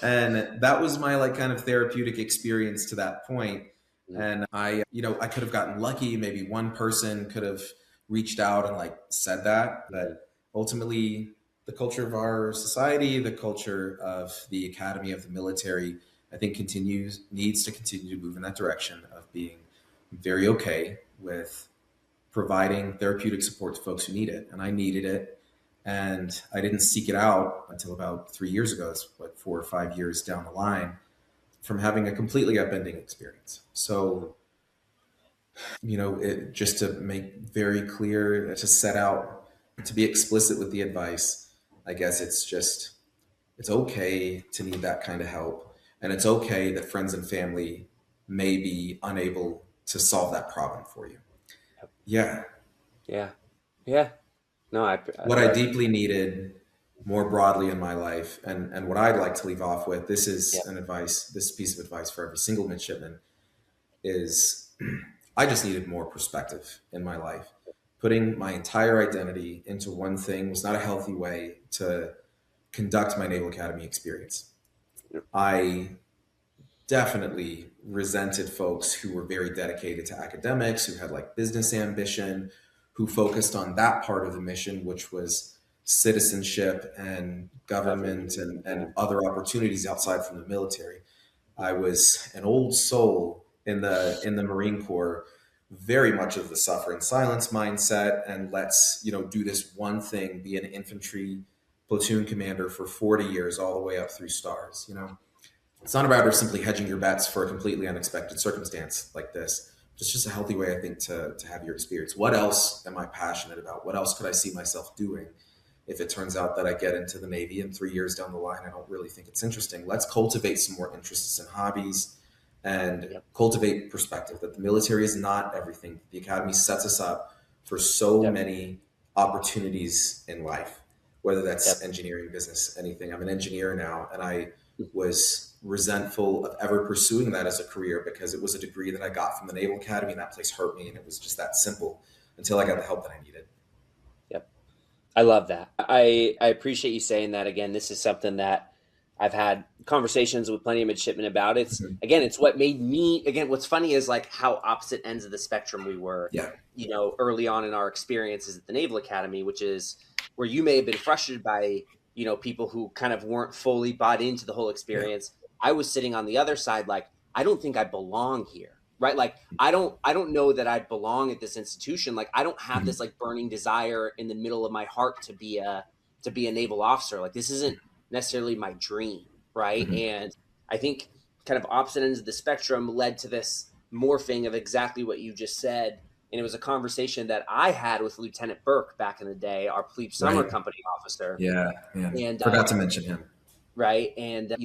And that was my like kind of therapeutic experience to that point. Mhm. And I could have gotten lucky. Maybe one person could have reached out and like said that, but ultimately the culture of our society, the culture of the academy, of the military, I think needs to continue to move in that direction of being very okay with providing therapeutic support to folks who need it. And I needed it. And I didn't seek it out until about 3 years ago. It's 4 or 5 years down the line. from having a completely upending experience. So, just to make very clear, to set out, to be explicit with the advice, I guess it's okay to need that kind of help. And it's okay that friends and family may be unable to solve that problem for you. Yeah. Yeah. Yeah. No, What I deeply needed more broadly in my life, and what I'd like to leave off with, this is this piece of advice for every single midshipman, is I just needed more perspective in my life. Putting my entire identity into one thing was not a healthy way to conduct my Naval Academy experience. I definitely resented folks who were very dedicated to academics, who had like business ambition, who focused on that part of the mission, which was citizenship and government and other opportunities outside from the military. I was an old soul in the Marine Corps, very much of the suffer in silence mindset, and let's do this one thing, be an infantry platoon commander for 40 years all the way up through stars. It's not about simply hedging your bets for a completely unexpected circumstance like this. It's just a healthy way, I think, to have your experience. What else am I passionate about? What else could I see myself doing if it turns out that I get into the Navy and 3 years down the line, I don't really think it's interesting? Let's cultivate some more interests and hobbies and cultivate perspective that the military is not everything. The academy sets us up for so many opportunities in life, whether that's engineering, business, anything. I'm an engineer now, and I was resentful of ever pursuing that as a career because it was a degree that I got from the Naval Academy, and that place hurt me, and it was just that simple until I got the help that I needed. Yep. I love that. I appreciate you saying that. Again, this is something that I've had conversations with plenty of midshipmen about. It's again, it's what made me, again, what's funny is like how opposite ends of the spectrum we were, early on in our experiences at the Naval Academy, which is where you may have been frustrated by, people who kind of weren't fully bought into the whole experience. I was sitting on the other side, like, I don't think I belong here, right? Like, I don't know that I belong at this institution. Like, I don't have this like burning desire in the middle of my heart to be a naval officer. Like, this isn't necessarily my dream, right? And I think kind of opposite ends of the spectrum led to this morphing of exactly what you just said. And it was a conversation that I had with Lieutenant Burke back in the day, our plebe summer company officer. Yeah. And forgot to mention him. Right. And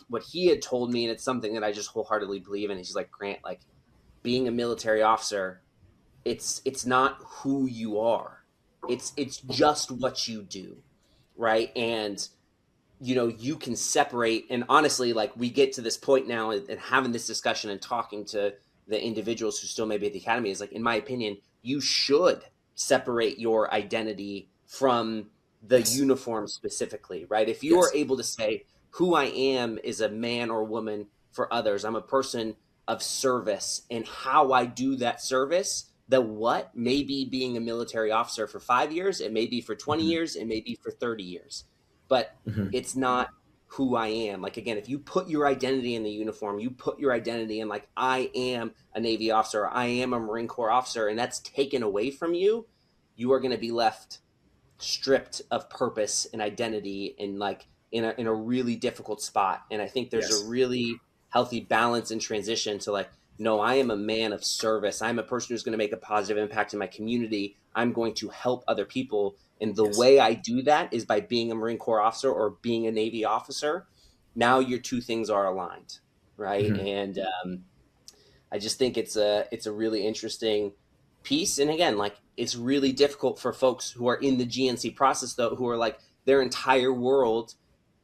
what he had told me, and it's something that I just wholeheartedly believe in. He's like, Grant, like being a military officer, it's not who you are. It's just what you do. Right. And, you can separate. And honestly, like we get to this point now and having this discussion and talking to the individuals who still may be at the academy is like, in my opinion, you should separate your identity from the uniform specifically, right? If you are able to say who I am is a man or woman for others, I'm a person of service, and how I do that service, the what may be being a military officer for 5 years, it may be for 20 years, it may be for 30 years, but it's not who I am. Like, again, if you put your identity in the uniform, you put your identity in like, I am a Navy officer, I am a Marine Corps officer, and that's taken away from you, you are going to be left stripped of purpose and identity and like in a really difficult spot. And I think there's a really healthy balance and transition to like, no, I am a man of service. I'm a person who's going to make a positive impact in my community. I'm going to help other people. And the way I do that is by being a Marine Corps officer or being a Navy officer. Now your two things are aligned, right? And I just think it's a really interesting piece. And again, like it's really difficult for folks who are in the GNC process, though, who are like their entire world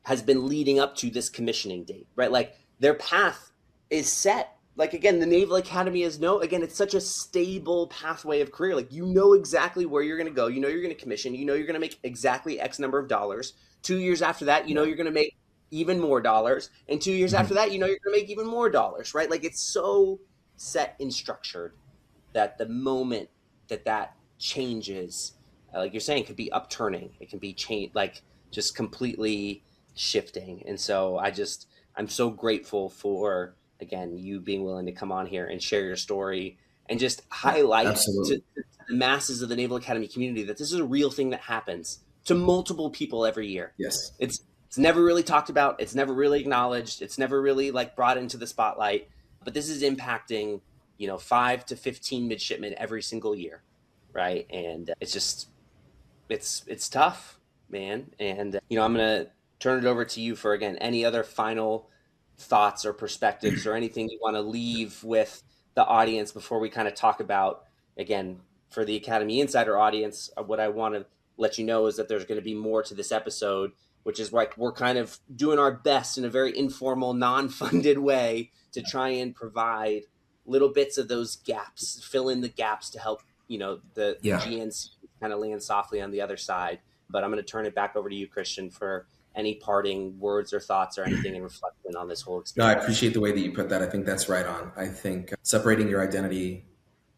has been leading up to this commissioning date, right? Like their path is set. Like, again, the Naval Academy is it's such a stable pathway of career. Like, you know exactly where you're going to go. You know, you're going to commission, you know, you're going to make exactly X number of dollars. 2 years after that, you know, you're going to make even more dollars. And 2 years after that, you know, you're going to make even more dollars, right? Like, it's so set and structured that the moment that changes, like you're saying, it could be upturning. It can be like just completely shifting. And so I'm so grateful for, again, you being willing to come on here and share your story and just highlight to the masses of the Naval Academy community that this is a real thing that happens to multiple people every year. Yes. It's never really talked about. It's never really acknowledged. It's never really like brought into the spotlight. But this is impacting, 5 to 15 midshipmen every single year, right? And it's just it's tough, man. And I'm gonna turn it over to you for, again, any other final thoughts or perspectives or anything you want to leave with the audience before we kind of talk about, again, for the Academy Insider audience. What I want to let you know is that there's going to be more to this episode, which is like we're kind of doing our best in a very informal, non-funded way to try and provide little bits of those gaps, fill in the gaps to help the Yeah. GNC kind of land softly on the other side. But I'm going to turn it back over to you, Christian, for any parting words or thoughts or anything in reflection on this whole No, I experience. appreciate the way that you put that. I think that's right on. I think separating your identity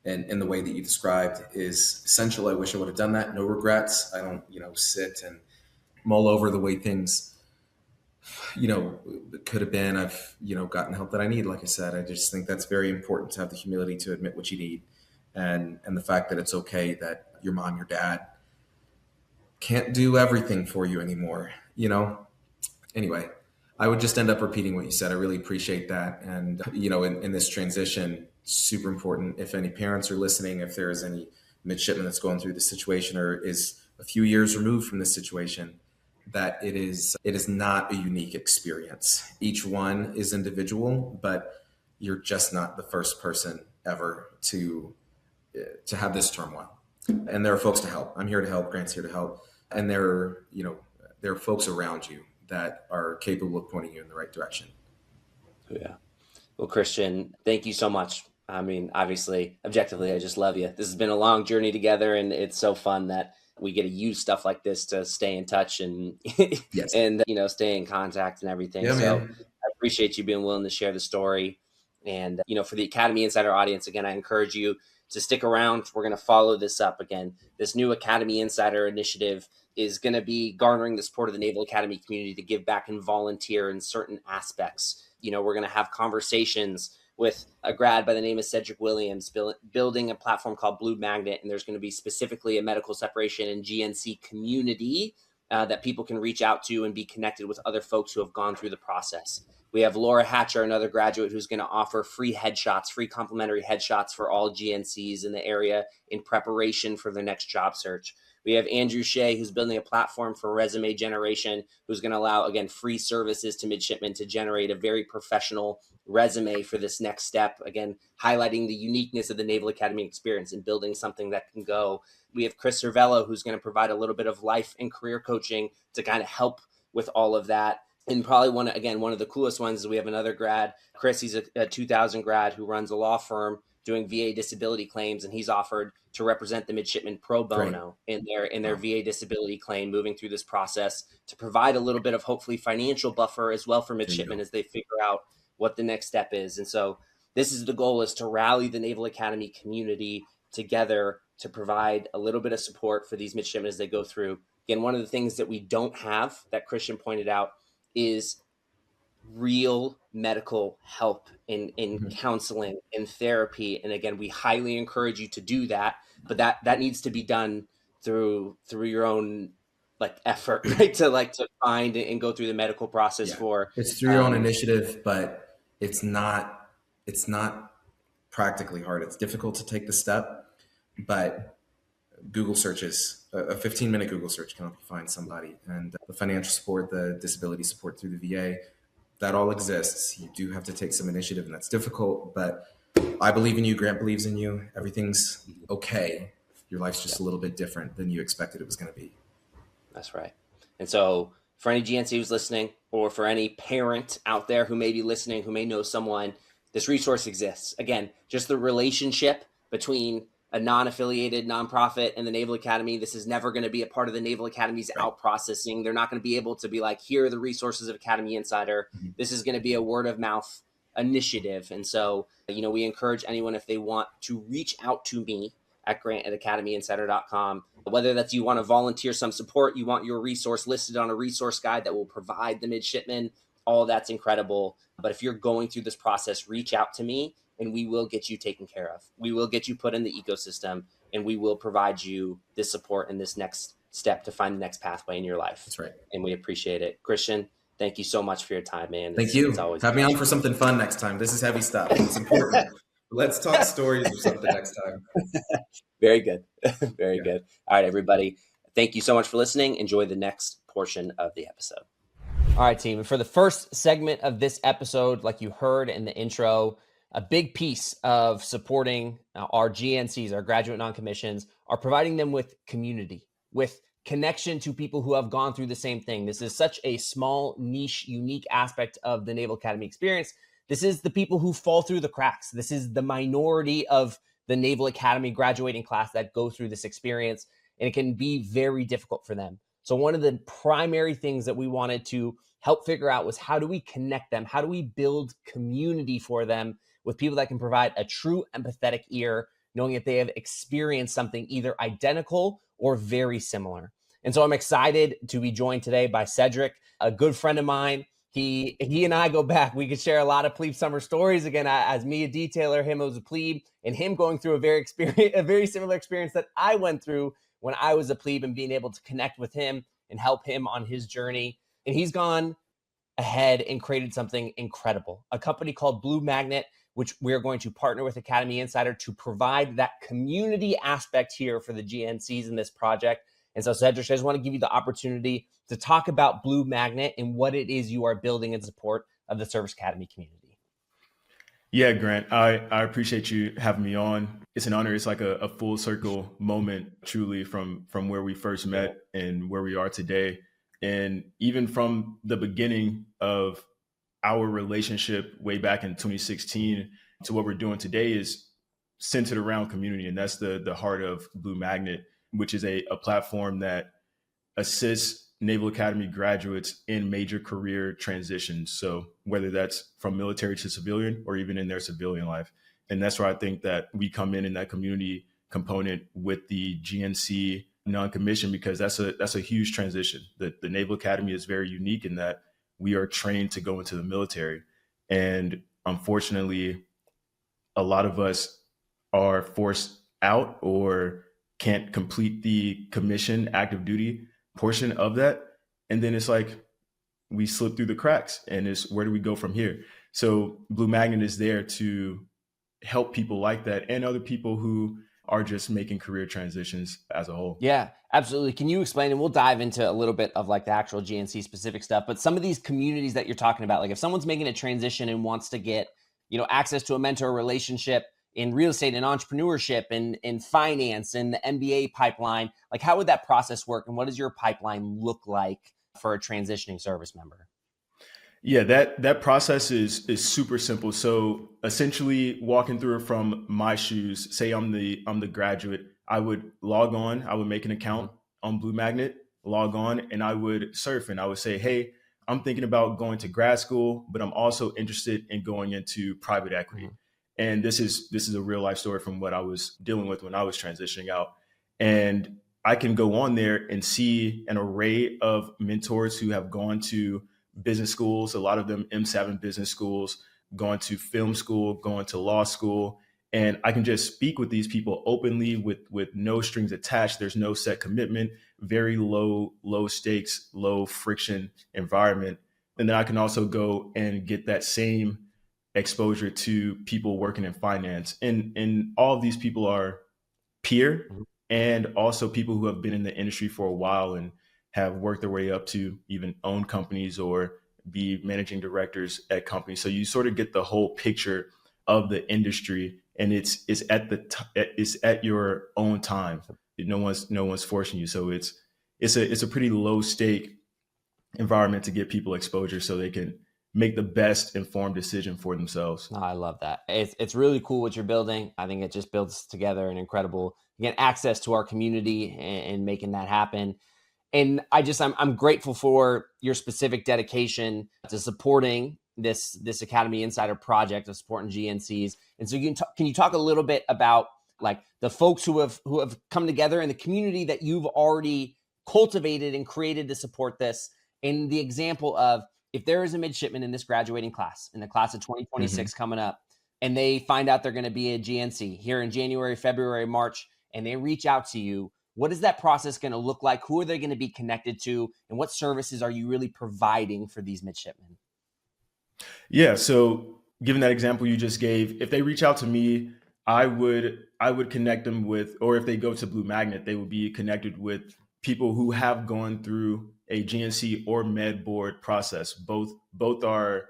in the way that you described is essential. I wish I would have done that. No regrets. I don't, sit and mull over the way things, could have been. I've, gotten help that I need. Like I said, I just think that's very important to have the humility to admit what you need. And the fact that it's okay that your mom, your dad can't do everything for you anymore, Anyway, I would just end up repeating what you said. I really appreciate that. And, in this transition, super important. If any parents are listening, if there is any midshipman that's going through this situation or is a few years removed from this situation, that it is not a unique experience. Each one is individual, but you're just not the first person ever to have this turmoil. And there are folks to help. I'm here to help. Grant's here to help. And there are folks around you that are capable of pointing you in the right direction. Yeah. Well, Christian, thank you so much. I mean, obviously, objectively, I just love you. This has been a long journey together, and it's so fun that we get to use stuff like this to stay in touch and Yes. and stay in contact and everything. Yeah, So man. I appreciate you being willing to share the story. And for the Academy Insider audience, again, I encourage you to stick around. We're going to follow this up again. This new Academy Insider initiative is going to be garnering the support of the Naval Academy community to give back and volunteer in certain aspects. We're going to have conversations with a grad by the name of Cedric Williams building a platform called Blue Magnet. And there's going to be specifically a medical separation and GNC community that people can reach out to and be connected with other folks who have gone through the process. We have Laura Hatcher, another graduate, who's going to offer free complimentary headshots for all GNCs in the area in preparation for their next job search. We have Andrew Shea, who's building a platform for resume generation, who's going to allow, again, free services to midshipmen to generate a very professional resume for this next step. Again, highlighting the uniqueness of the Naval Academy experience and building something that can go. We have Chris Cervello, who's going to provide a little bit of life and career coaching to kind of help with all of that. And probably one of the coolest ones is we have another grad, Chris. He's a 2000 grad who runs a law firm doing VA disability claims, and he's offered to represent the midshipmen pro bono in their VA disability claim, moving through this process to provide a little bit of hopefully financial buffer as well for midshipmen as they figure out what the next step is. And so this is the goal, is to rally the Naval Academy community together to provide a little bit of support for these midshipmen as they go through. Again, one of the things that we don't have that Christian pointed out is real medical help in counseling and therapy. And again, we highly encourage you to do that, but that needs to be done through your own effort, right? To find and go through the medical process for it's through your own initiative, but it's not practically hard. It's difficult to take the step, but Google searches, a 15-minute Google search can help you find somebody. And the financial support, the disability support through the VA, that all exists. You do have to take some initiative, and that's difficult, but I believe in you. Grant believes in you. Everything's okay. Your life's just a little bit different than you expected it was going to be. That's right. And so for any GNC who's listening, or for any parent out there who may be listening, who may know someone, this resource exists. Again, just the relationship between a non-affiliated nonprofit and the Naval Academy. This is never going to be a part of the Naval Academy's out processing. They're not going to be able to be like, here are the resources of Academy Insider. This is going to be a word of mouth initiative. And so, we encourage anyone, if they want, to reach out to me at grant@academyinsider.com. Whether that's you want to volunteer some support, you want your resource listed on a resource guide that will provide the midshipmen, all that's incredible. But if you're going through this process, reach out to me and we will get you taken care of. We will get you put in the ecosystem, and we will provide you this support in this next step to find the next pathway in your life. That's right. And we appreciate it. Christian, thank you so much for your time, man. Thank you. It's always have me on for something fun next time. This is heavy stuff. It's important. Let's talk stories or something next time. Very good. Very good. All right, everybody. Thank you so much for listening. Enjoy the next portion of the episode. All right, team. And for the first segment of this episode, like you heard in the intro, a big piece of supporting our GNCs, our graduate non-commissions, are providing them with community, with connection to people who have gone through the same thing. This is such a small, niche, unique aspect of the Naval Academy experience. This is the people who fall through the cracks. This is the minority of the Naval Academy graduating class that go through this experience, and it can be very difficult for them. So one of the primary things that we wanted to help figure out was, how do we connect them? How do we build community for them with people that can provide a true empathetic ear, knowing that they have experienced something either identical or very similar? And so I'm excited to be joined today by Cedric, a good friend of mine. He and I go back. We could share a lot of plebe summer stories. Again, as me, a detailer, him as a plebe, and him going through a very similar experience that I went through when I was a plebe, and being able to connect with him and help him on his journey. And he's gone ahead and created something incredible, a company called Blue Magnet, which we're going to partner with Academy Insider to provide that community aspect here for the GNCs in this project. And so, Cedric, I just want to give you the opportunity to talk about Blue Magnet and what it is you are building in support of the Service Academy community. Yeah, Grant, I appreciate you having me on. It's an honor. It's like a full circle moment, truly, from where we first met and where we are today. And even from the beginning of our relationship way back in 2016 to what we're doing today is centered around community. And that's the heart of Blue Magnet, which is a platform that assists Naval Academy graduates in major career transitions. So whether that's from military to civilian or even in their civilian life. And that's where I think that we come in that community component with the GNC non-commissioned, because that's a huge transition. The Naval Academy is very unique in that we are trained to go into the military. And unfortunately, a lot of us are forced out or can't complete the commission active duty portion of that. And then it's like we slip through the cracks, and it's, where do we go from here? So Blue Magnet is there to help people like that and other people who are just making career transitions as a whole. Yeah, absolutely. Can you explain, and we'll dive into a little bit of like the actual GNC specific stuff, but some of these communities that you're talking about, like if someone's making a transition and wants to get, access to a mentor relationship in real estate and entrepreneurship and in finance and the MBA pipeline, like how would that process work? And what does your pipeline look like for a transitioning service member? Yeah, that process is super simple. So essentially, walking through it from my shoes, say I'm the graduate, I would log on, I would make an account on Blue Magnet, log on, and I would surf, and I would say, hey, I'm thinking about going to grad school, but I'm also interested in going into private equity. And this is a real life story from what I was dealing with when I was transitioning out. And I can go on there and see an array of mentors who have gone to business schools, a lot of them M7 business schools, going to film school, going to law school. And I can just speak with these people openly with no strings attached. There's no set commitment, very low stakes, low friction environment. And then I can also go and get that same exposure to people working in finance. And all of these people are peer and also people who have been in the industry for a while and have worked their way up to even own companies or be managing directors at companies. So you sort of get the whole picture of the industry, and it's at your own time. No one's forcing you. So it's a pretty low stake environment to get people exposure so they can make the best informed decision for themselves. Oh, I love that. It's really cool what you're building. I think it just builds together an incredible, again, access to our community and making that happen. And I'm grateful for your specific dedication to supporting this Academy Insider project of supporting GNCs. And so can you talk a little bit about like the folks who have come together in the community that you've already cultivated and created to support this, and the example of, if there is a midshipman in this graduating class, in the class of 2026 coming up, and they find out they're going to be a GNC here in January, February, March, and they reach out to you, What is that process going to look like? Who are they going to be connected to? And what services are you really providing for these midshipmen? Yeah. So given that example you just gave, if they reach out to me, I would connect them with, or if they go to Blue Magnet, they would be connected with people who have gone through a GNC or med board process. Both are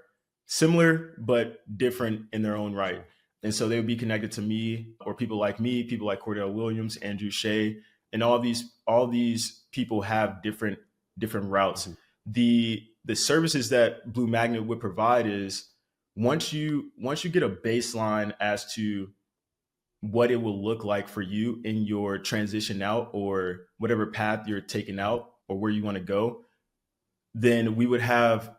similar but different in their own right. And so they would be connected to me or people like me, people like Cordell Williams, Andrew Shea, and all these people have different routes. The services that Blue Magnet would provide is once you get a baseline as to what it will look like for you in your transition out or whatever path you're taking out or where you want to go, then we would have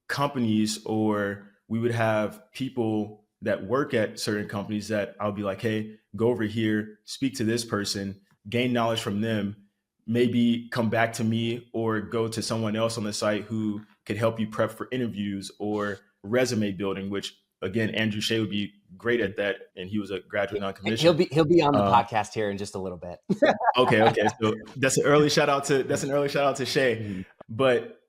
companies or we would have people that work at certain companies that I'll be like, hey, go over here, speak to this person, gain knowledge from them, maybe come back to me or go to someone else on the site who could help you prep for interviews or resume building, which again, Andrew Shea would be great at that. And he was a graduate non-commissioned. He'll be on the podcast here in just a little bit. Okay. So that's an early shout out to Shea. But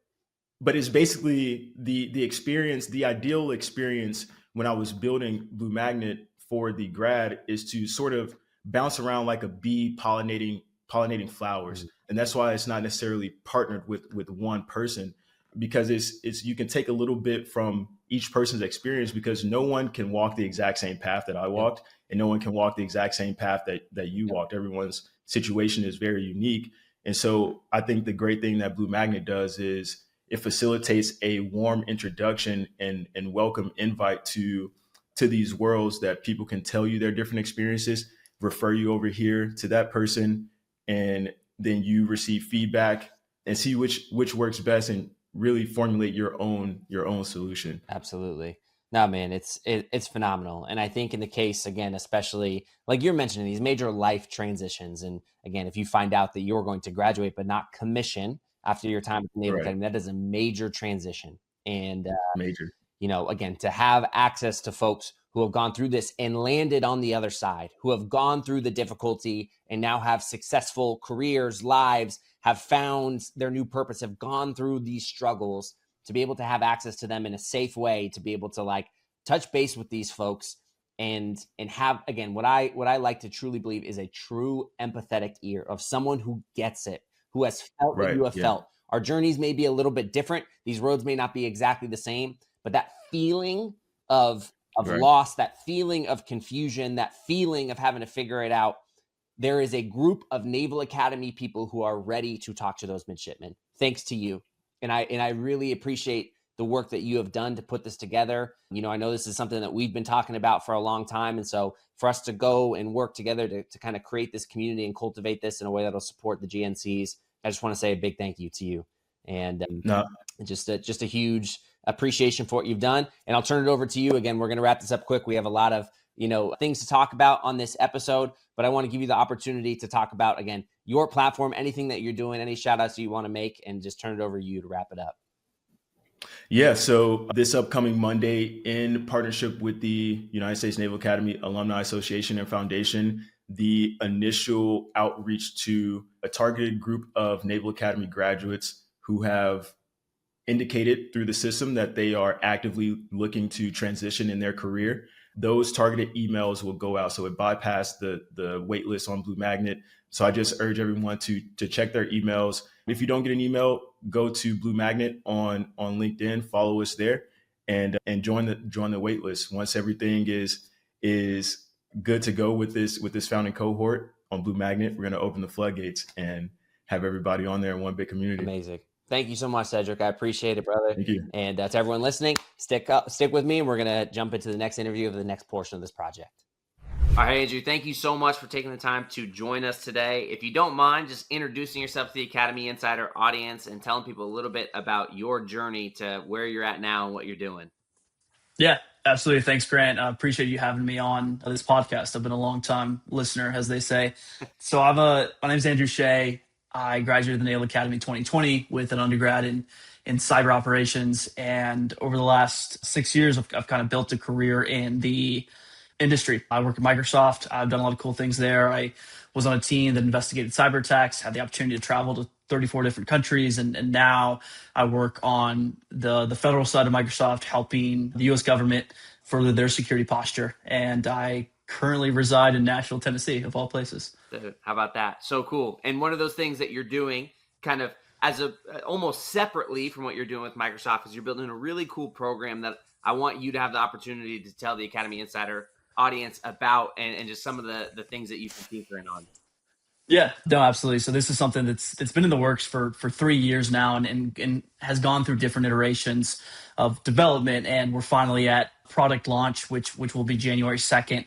it's basically the experience, the ideal experience when I was building Blue Magnet for the grad is to sort of bounce around like a bee pollinating flowers. And that's why it's not necessarily partnered with one person, because it's you can take a little bit from each person's experience, because no one can walk the exact same path that I walked, and no one can walk the exact same path that you walked. Everyone's situation is very unique. And so I think the great thing that Blue Magnet does is it facilitates a warm introduction and welcome invite to these worlds that people can tell you their different experiences, refer you over here to that person, and then you receive feedback and see which works best and really formulate your own solution. Absolutely. No, man, it's phenomenal. And I think in the case, again, especially like you're mentioning these major life transitions. And again, if you find out that you're going to graduate, but not commission after your time at the Naval Academy, that is a major transition. And major, again, to have access to folks who have gone through this and landed on the other side, who have gone through the difficulty and now have successful careers, lives, have found their new purpose, have gone through these struggles, to be able to have access to them in a safe way, to be able to like touch base with these folks and have, again, what I like to truly believe is a true empathetic ear of someone who gets it, who has felt what you have felt. Our journeys may be a little bit different. These roads may not be exactly the same, but that feeling of loss, that feeling of confusion, that feeling of having to figure it out, there is a group of Naval Academy people who are ready to talk to those midshipmen, thanks to you. And I really appreciate the work that you have done to put this together. I know this is something that we've been talking about for a long time. And so for us to go and work together to kind of create this community and cultivate this in a way that'll support the GNCs, I just want to say a big thank you to you. And just a huge appreciation for what you've done. And I'll turn it over to you. Again, we're going to wrap this up quick. We have a lot of things to talk about on this episode, but I want to give you the opportunity to talk about, again, your platform, anything that you're doing, any shout outs you want to make, and just turn it over to you to wrap it up. Yeah. So this upcoming Monday, in partnership with the United States Naval Academy Alumni Association and Foundation, the initial outreach to a targeted group of Naval Academy graduates who have indicated through the system that they are actively looking to transition in their career. Those targeted emails will go out. So it bypassed the wait list on Blue Magnet. So I just urge everyone to check their emails. If you don't get an email, go to Blue Magnet on LinkedIn, follow us there, and join the wait list. Once everything is good to go with this founding cohort on Blue Magnet, we're going to open the floodgates and have everybody on there in one big community. Amazing. Thank you so much, Cedric. I appreciate it, brother. Thank you. And to everyone listening, stick with me, and we're going to jump into the next interview of the next portion of this project. All right, Andrew, thank you so much for taking the time to join us today. If you don't mind, just introducing yourself to the Academy Insider audience and telling people a little bit about your journey to where you're at now and what you're doing. Yeah, absolutely. Thanks, Grant. I appreciate you having me on this podcast. I've been a long time listener, as they say. So my name's Andrew Shea. I graduated the Naval Academy 2020 with an undergrad in cyber operations. And over the last 6 years, I've kind of built a career in the industry. I work at Microsoft. I've done a lot of cool things there. I was on a team that investigated cyber attacks, had the opportunity to travel to 34 different countries. And now I work on the federal side of Microsoft, helping the US government further their security posture. And I currently reside in Nashville, Tennessee, of all places. How about that? So cool. And one of those things that you're doing kind of as a almost separately from what you're doing with Microsoft is you're building a really cool program that I want you to have the opportunity to tell the Academy Insider audience about and just some of the things that you've been featuring on. Yeah, no, absolutely. So this is something that's been in the works for 3 years now and has gone through different iterations of development, and we're finally at product launch, which will be January 2nd.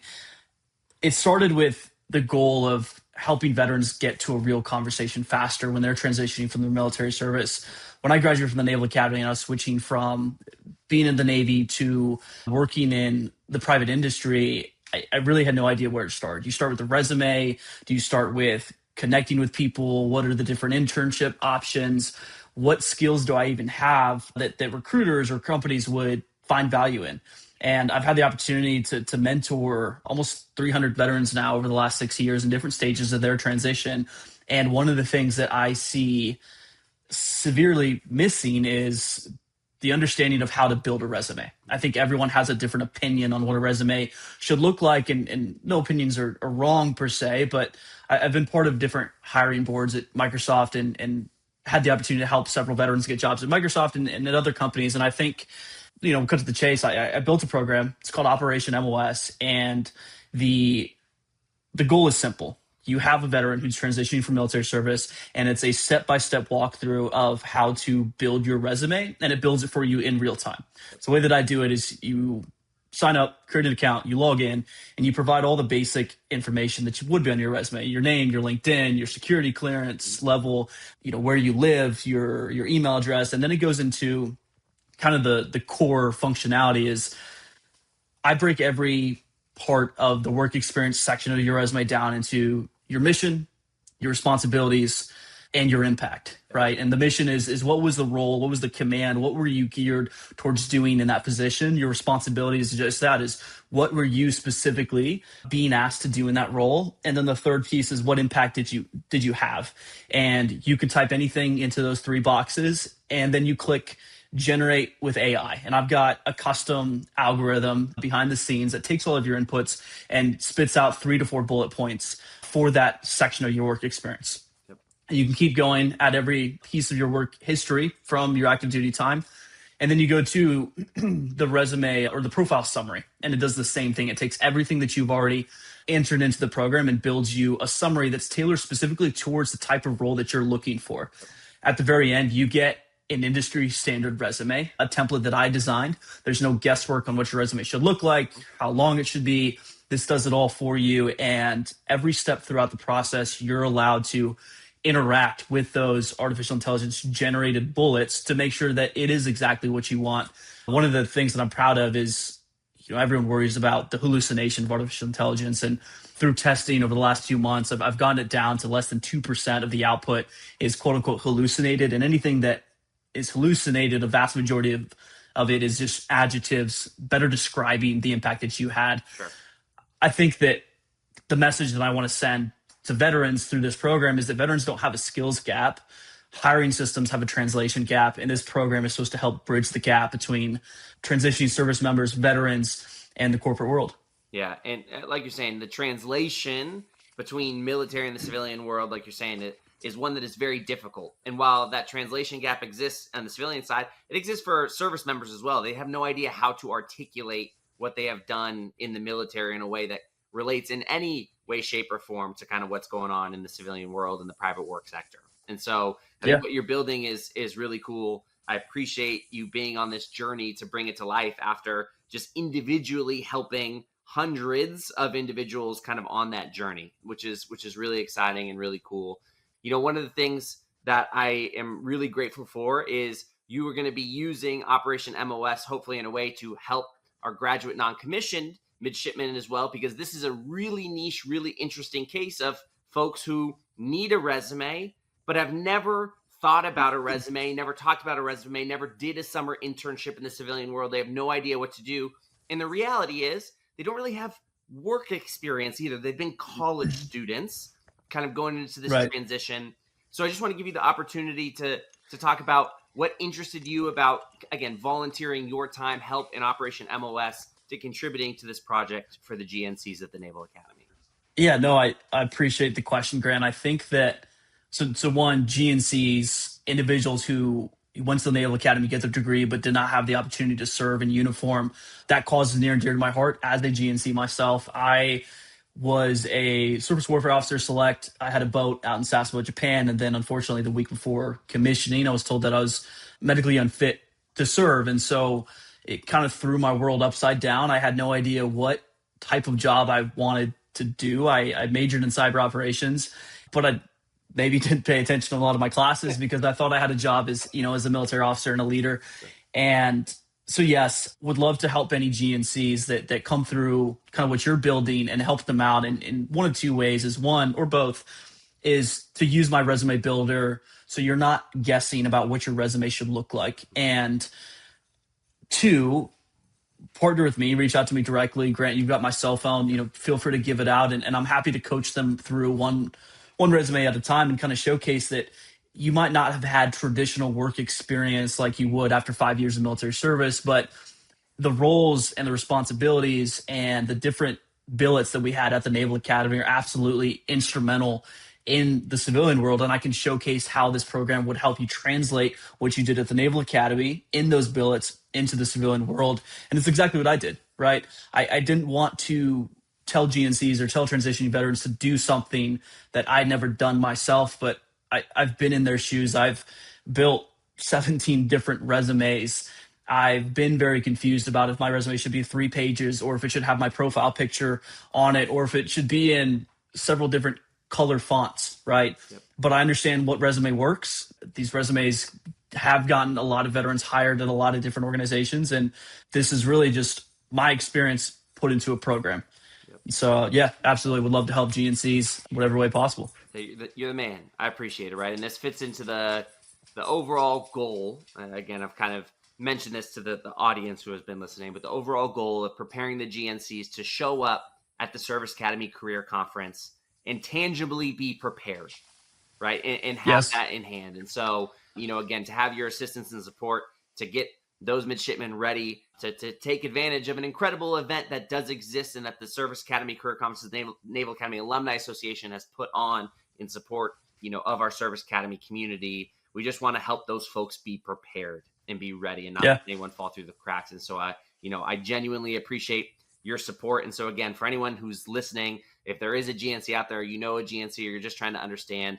It started with the goal of helping veterans get to a real conversation faster when they're transitioning from their military service. When I graduated from the Naval Academy and I was switching from being in the Navy to working in the private industry, I really had no idea where to start. Do you start with the resume? Do you start with connecting with people? What are the different internship options? What skills do I even have that recruiters or companies would find value in? And I've had the opportunity to mentor almost 300 veterans now over the last 6 years in different stages of their transition. And one of the things that I see severely missing is the understanding of how to build a resume. I think everyone has a different opinion on what a resume should look like, and no opinions are wrong per se, but I've been part of different hiring boards at Microsoft and had the opportunity to help several veterans get jobs at Microsoft and at other companies. And I think, cut to the chase, I built a program. It's called Operation MOS, and the goal is simple. You have a veteran who's transitioning from military service, and it's a step-by-step walkthrough of how to build your resume, and it builds it for you in real time. So the way that I do it is you sign up, create an account, you log in, and you provide all the basic information that you would be on your resume: your name, your LinkedIn, your security clearance level, where you live, your email address, and then it goes into kind of the core functionality is I break every part of the work experience section of your resume down into your mission, your responsibilities, and your impact, right? And the mission is what was the role, what was the command, what were you geared towards doing in that position? Your responsibility is just that, is what were you specifically being asked to do in that role? And then the third piece is what impact did you have? And you can type anything into those three boxes, and then you click generate with AI. And I've got a custom algorithm behind the scenes that takes all of your inputs and spits out 3 to 4 bullet points for that section of your work experience. Yep. And you can keep going at every piece of your work history from your active duty time. And then you go to the resume or the profile summary, and it does the same thing. It takes everything that you've already entered into the program and builds you a summary that's tailored specifically towards the type of role that you're looking for. At the very end, you get an industry standard resume, a template that I designed. There's no guesswork on what your resume should look like, how long it should be. This does it all for you. And every step throughout the process, you're allowed to interact with those artificial intelligence generated bullets to make sure that it is exactly what you want. One of the things that I'm proud of is, everyone worries about the hallucination of artificial intelligence. And through testing over the last few months, I've gotten it down to less than 2% of the output is quote unquote hallucinated. And anything that is hallucinated, a vast majority of it is just adjectives better describing the impact that you had. Sure. I think that the message that I want to send to veterans through this program is that veterans don't have a skills gap. Hiring systems have a translation gap, and this program is supposed to help bridge the gap between transitioning service members, veterans, and the corporate world. Yeah, and like you're saying, the translation between military and the civilian world, like you're saying, it is one that is very difficult. And while that translation gap exists on the civilian side, it exists for service members as well. They have no idea how to articulate what they have done in the military in a way that relates in any way, shape, or form to kind of what's going on in the civilian world and the private work sector. And so I think what you're building is really cool. I appreciate you being on this journey to bring it to life after just individually helping hundreds of individuals kind of on that journey, which is really exciting and really cool. One of the things that I am really grateful for is you are going to be using Operation MOS, hopefully in a way to help our graduate non-commissioned midshipmen as well, because this is a really niche, really interesting case of folks who need a resume, but have never thought about a resume, never talked about a resume, never did a summer internship in the civilian world. They have no idea what to do. And the reality is they don't really have work experience either. They've been college students kind of going into this Right. transition. So I just want to give you the opportunity to talk about what interested you about, again, volunteering your time, help in Operation MOS to contributing to this project for the GNCs at the Naval Academy. Yeah, no, I appreciate the question, Grant. I think that so one, GNCs, individuals who went to the Naval Academy, get their degree, but did not have the opportunity to serve in uniform, that cause is near and dear to my heart. As a GNC myself, I was a surface warfare officer select. I had a boat out in Sasebo, Japan, and then unfortunately the week before commissioning, I was told that I was medically unfit to serve, and so it kind of threw my world upside down. I had no idea what type of job I wanted to do. I majored in cyber operations, but I maybe didn't pay attention to a lot of my classes because I thought I had a job as a military officer and a leader. And so yes, would love to help any GNCs that come through kind of what you're building and help them out in one of two ways. Is one or both is to use my resume builder so you're not guessing about what your resume should look like. And two, partner with me, reach out to me directly. Grant, you've got my cell phone, feel free to give it out. And I'm happy to coach them through one resume at a time and kind of showcase that you might not have had traditional work experience like you would after 5 years of military service, but the roles and the responsibilities and the different billets that we had at the Naval Academy are absolutely instrumental in the civilian world. And I can showcase how this program would help you translate what you did at the Naval Academy in those billets into the civilian world. And it's exactly what I did, right? I didn't want to tell GNCs or tell transitioning veterans to do something that I'd never done myself, but I've been in their shoes. I've built 17 different resumes. I've been very confused about if my resume should be 3 pages or if it should have my profile picture on it or if it should be in several different color fonts, right? Yep. But I understand what resume works. These resumes have gotten a lot of veterans hired at a lot of different organizations, and this is really just my experience put into a program. Yep. So yeah, absolutely would love to help GNCs whatever way possible. You're the man. I appreciate it, right? And this fits into the overall goal. Again, I've kind of mentioned this to the audience who has been listening, but the overall goal of preparing the GNCs to show up at the Service Academy Career Conference and tangibly be prepared, right? And have that in hand. And so, again, to have your assistance and support to get those midshipmen ready to take advantage of an incredible event that does exist and that the Service Academy Career Conference, the Naval Academy Alumni Association has put on in support, of our Service Academy community. We just want to help those folks be prepared and be ready and not let anyone fall through the cracks. And so I genuinely appreciate your support. And so again, for anyone who's listening, if there is a GNC out there, a GNC, or you're just trying to understand,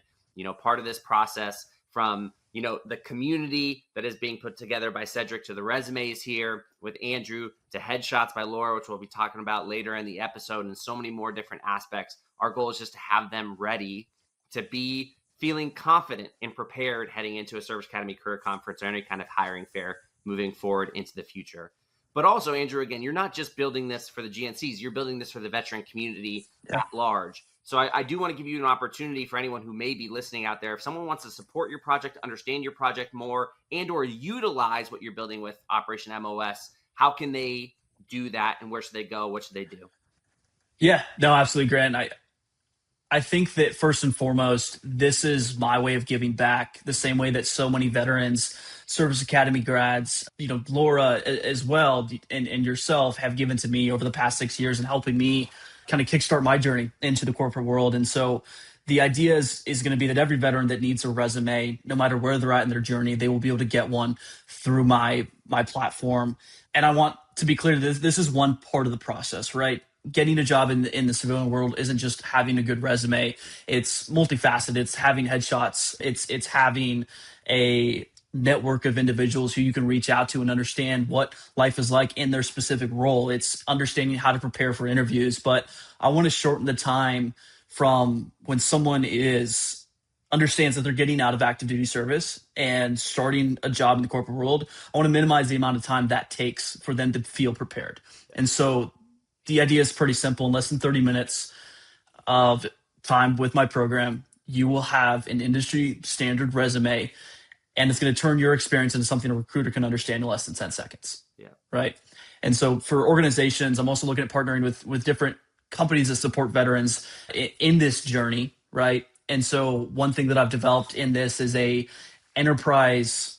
part of this process from, the community that is being put together by Cedric to the resumes here with Andrew to headshots by Laura, which we'll be talking about later in the episode, and so many more different aspects. Our goal is just to have them ready to be feeling confident and prepared heading into a Service Academy Career Conference or any kind of hiring fair moving forward into the future. But also, Andrew, again, you're not just building this for the GNCs, you're building this for the veteran community at large. So I do want to give you an opportunity for anyone who may be listening out there. If someone wants to support your project, understand your project more, and or utilize what you're building with Operation MOS, how can they do that and where should they go? What should they do? Yeah, no, absolutely, Grant. I think that first and foremost, this is my way of giving back the same way that so many veterans, Service Academy grads, Laura as well, and yourself have given to me over the past 6 years and helping me kind of kickstart my journey into the corporate world. And so the idea is going to be that every veteran that needs a resume, no matter where they're at in their journey, they will be able to get one through my platform. And I want to be clear, this is one part of the process, right? Getting a job in the civilian world isn't just having a good resume. It's multifaceted. It's having headshots. It's having a network of individuals who you can reach out to and understand what life is like in their specific role. It's understanding how to prepare for interviews. But I want to shorten the time from when someone understands that they're getting out of active duty service and starting a job in the corporate world. I want to minimize the amount of time that takes for them to feel prepared. And so the idea is pretty simple. In less than 30 minutes of time with my program, you will have an industry standard resume, and it's going to turn your experience into something a recruiter can understand in less than 10 seconds. Yeah. Right. And so for organizations, I'm also looking at partnering with different companies that support veterans in this journey, right? And so one thing that I've developed in this is a enterprise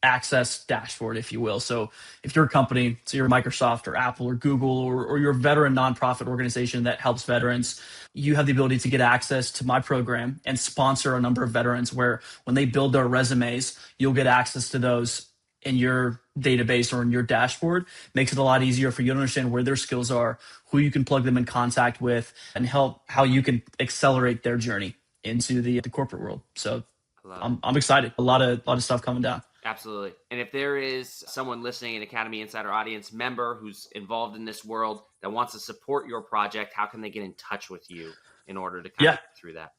access dashboard, if you will. So if you're a company, so you're Microsoft or Apple or Google, or you're a veteran nonprofit organization that helps veterans, you have the ability to get access to my program and sponsor a number of veterans where when they build their resumes, you'll get access to those in your database or in your dashboard. Makes it a lot easier for you to understand where their skills are, who you can plug them in contact with, and help how you can accelerate their journey into the corporate world. So I'm excited. A lot of stuff coming down. Absolutely. And if there is someone listening, an Academy Insider audience member who's involved in this world that wants to support your project, how can they get in touch with you in order to kind of get through that?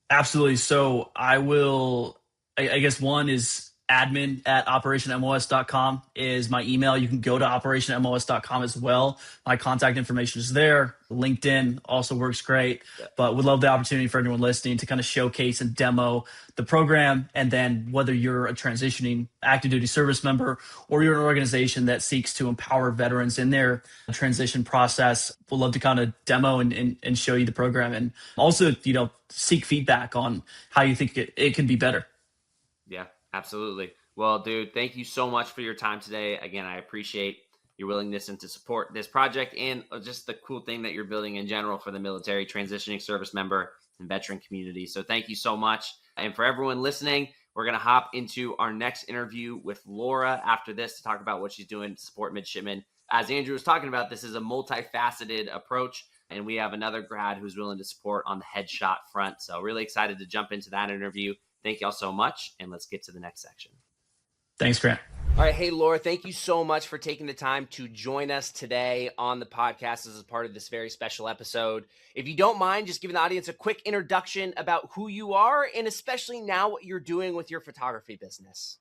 Absolutely. So I guess one is admin@operationmos.com is my email. You can go to operationmos.com as well. My contact information is there. LinkedIn also works great, but would love the opportunity for anyone listening to kind of showcase and demo the program. And then whether you're a transitioning active duty service member or you're an organization that seeks to empower veterans in their transition process, we'll love to kind of demo and show you the program, and also, seek feedback on how you think it can be better. Yeah, absolutely. Well, dude, thank you so much for your time today. Again, I appreciate your willingness and to support this project and just the cool thing that you're building in general for the military transitioning service member and veteran community. So thank you so much. And for everyone listening, we're going to hop into our next interview with Laura after this to talk about what she's doing to support midshipmen. As Andrew was talking about, this is a multifaceted approach, and we have another grad who's willing to support on the headshot front. So really excited to jump into that interview. Thank y'all so much, and let's get to the next section. Thanks, Grant. All right. Hey, Laura, thank you so much for taking the time to join us today on the podcast as a part of this very special episode. If you don't mind, just giving the audience a quick introduction about who you are and especially now what you're doing with your photography business.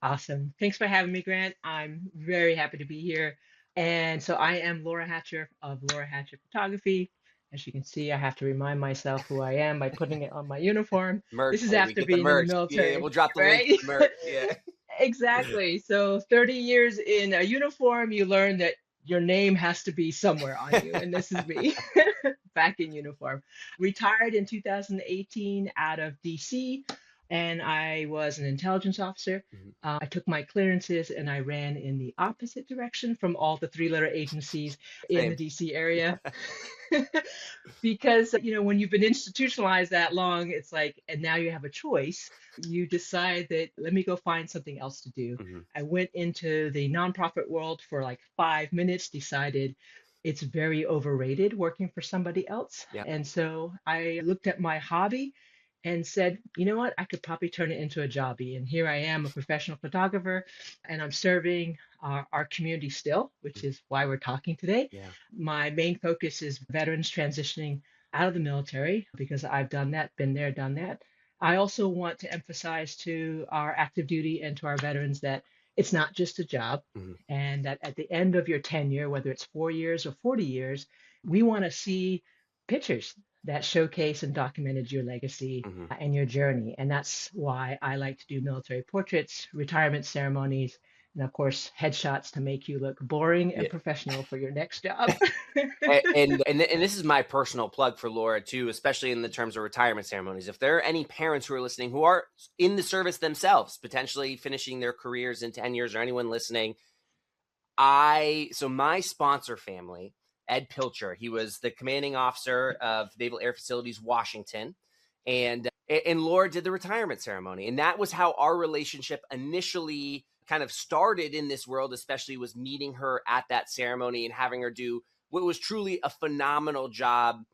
Awesome. Thanks for having me, Grant. I'm very happy to be here. And so I am Laura Hatcher of Laura Hatcher Photography. As you can see, I have to remind myself who I am by putting it on my uniform. Merch, this is after being in the military. Yeah, we'll drop the right? link to merch. Yeah. Exactly. So 30 years in a uniform, you learn that your name has to be somewhere on you. And this is me back in uniform. Retired in 2018 out of DC. And I was an intelligence officer. I took my clearances and I ran in the opposite direction from all the three-letter agencies in the DC area. Because, when you've been institutionalized that long, it's like, and now you have a choice. You decide that, let me go find something else to do. I went into the nonprofit world for like 5 minutes, decided it's very overrated working for somebody else. Yeah. And so I looked at my hobby and said, you know what, I could probably turn it into a jobby. And here I am, a professional photographer, and I'm serving our community still, which is why we're talking today. Yeah. My main focus is veterans transitioning out of the military, because I've done that, been there, done that. I also want to emphasize to our active duty and to our veterans that it's not just a job, and that at the end of your tenure, whether it's 4 years or 40 years, we want to see pictures that showcase and documented your legacy and your journey. And that's why I like to do military portraits, retirement ceremonies, and of course, headshots to make you look boring and professional for your next job. and this is my personal plug for Laura too, especially in the terms of retirement ceremonies. If there are any parents who are listening who are in the service themselves, potentially finishing their careers in 10 years, or anyone listening, so my sponsor family, Ed Pilcher, he was the commanding officer of Naval Air Facilities, Washington, and Laura did the retirement ceremony. And that was how our relationship initially kind of started in this world, especially was meeting her at that ceremony and having her do what was truly a phenomenal job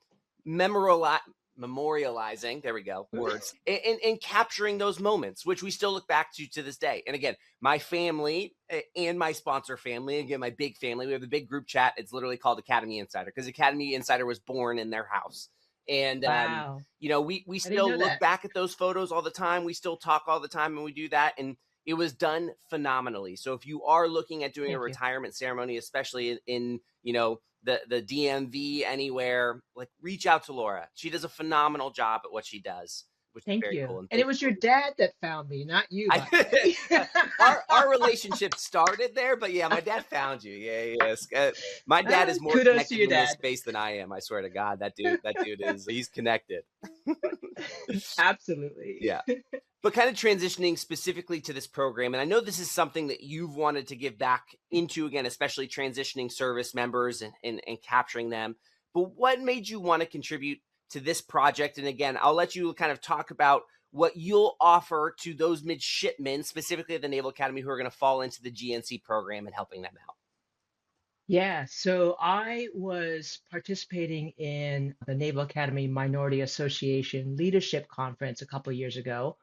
memorializing, there we go, words, and capturing those moments, which we still look back to this day. And again, my family and my sponsor family, again, my big family, we have a big group chat. It's literally called Academy Insider, because Academy Insider was born in their house. And, wow. We still look back at those photos all the time. We still talk all the time, and we do that. And it was done phenomenally. So if you are looking at doing a retirement ceremony, especially in the DMV, anywhere, like, reach out to Laura. She does a phenomenal job at what she does which is Thank very you. cool. And And it thank was you. your dad that found me, not you, by the way. Our relationship started there, but yeah, my dad found you. Yeah, yes. My dad is more Kudos to connected your in this dad. space than I am. I swear to God, that dude he's connected. Absolutely. Yeah. But kind of transitioning specifically to this program, and I know this is something that you've wanted to give back into again, especially transitioning service members and capturing them. But what made you want to contribute to this project? And again, I'll let you kind of talk about what you'll offer to those midshipmen, specifically at the Naval Academy, who are going to fall into the GNC program and helping them out. Yeah, so I was participating in the Naval Academy Minority Association Leadership Conference a couple of years ago.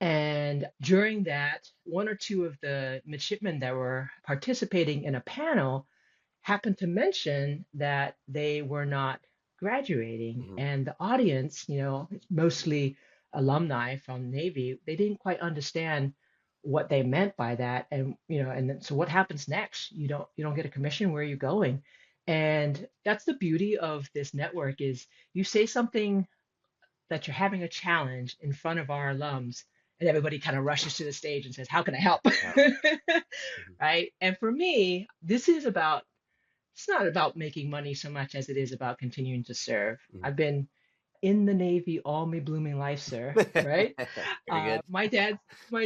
And during that, one or two of the midshipmen that were participating in a panel happened to mention that they were not graduating. Mhm. And the audience, mostly alumni from Navy, they didn't quite understand what they meant by that. And then, so what happens next? You don't get a commission. Where are you going? And that's the beauty of this network is you say something that you're having a challenge in front of our alums, and everybody kind of rushes to the stage and says, "How can I help?" Yeah. Mhm. Right? And for me, it's not about making money so much as it is about continuing to serve. Mhm. I've been in the Navy all me blooming life, sir. Right? Very good. My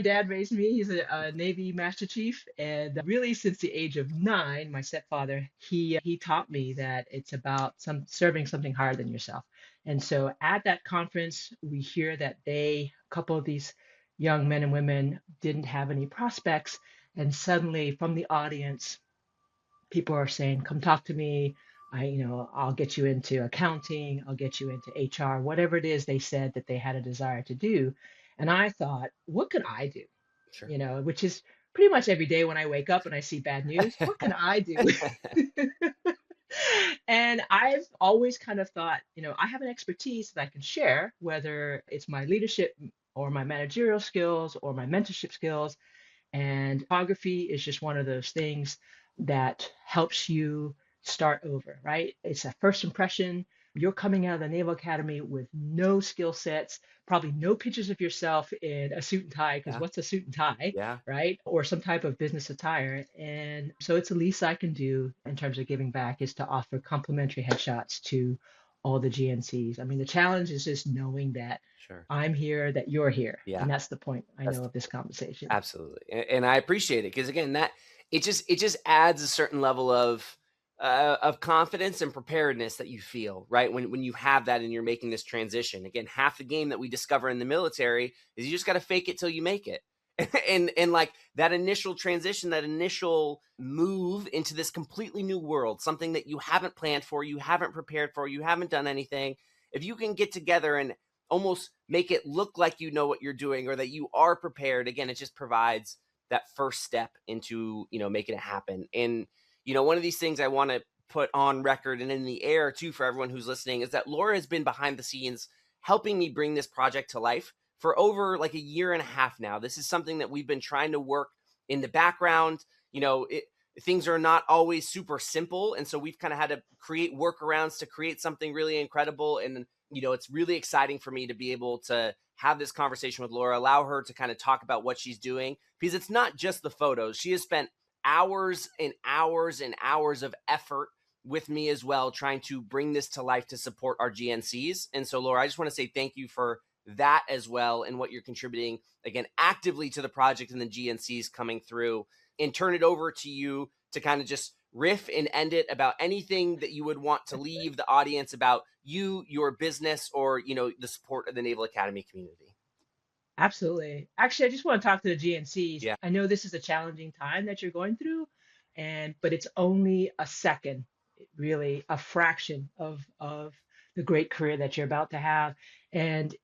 dad raised me. He's a Navy Master Chief, and really since the age of 9, my stepfather he taught me that it's about serving something higher than yourself. And so at that conference, we hear that a couple of these young men and women didn't have any prospects, and suddenly from the audience, people are saying, "Come talk to me. I'll get you into accounting. I'll get you into HR, whatever it is they said that they had a desire to do." And I thought, what can I do? Sure. Which is pretty much every day when I wake up and I see bad news, what can I do? And I've always kind of thought, I have an expertise that I can share, whether it's my leadership or my managerial skills or my mentorship skills. And photography is just one of those things that helps you start over, right? It's a first impression. You're coming out of the Naval Academy with no skill sets, probably no pictures of yourself in a suit and tie, because Yeah. what's a suit and tie, Yeah. right? Or some type of business attire. And so it's the least I can do in terms of giving back is to offer complimentary headshots to all the GNCs. I mean, the challenge is just knowing that Sure. I'm here, that you're here. Yeah. And that's the point I That's know the of this conversation. Absolutely. And I appreciate it because again, that it just adds a certain level of confidence and preparedness that you feel, right? When you have that and you're making this transition. Again, half the game that we discover in the military is you just got to fake it till you make it. And like that initial transition, that initial move into this completely new world, something that you haven't planned for, you haven't prepared for, you haven't done anything. If you can get together and almost make it look like you know what you're doing or that you are prepared, again, it just provides that first step into, making it happen. And, one of these things I want to put on record and in the air too, for everyone who's listening, is that Laura has been behind the scenes helping me bring this project to life for over like a year and a half now. This is something that we've been trying to work in the background. Things are not always super simple. And so we've kind of had to create workarounds to create something really incredible. And, it's really exciting for me to be able to have this conversation with Laura, allow her to kind of talk about what she's doing, because it's not just the photos. She has spent hours and hours and hours of effort with me as well, trying to bring this to life to support our GNCs. And so, Laura, I just want to say thank you for that as well and what you're contributing, again, actively to the project and the GNCs coming through, and turn it over to you to kind of just riff and end it about anything that you would want to leave the audience about you, your business, or, the support of the Naval Academy community. Absolutely. Actually, I just want to talk to the GNCs. Yeah. I know this is a challenging time that you're going through, but it's only a second, really a fraction of the great career that you're about to have. And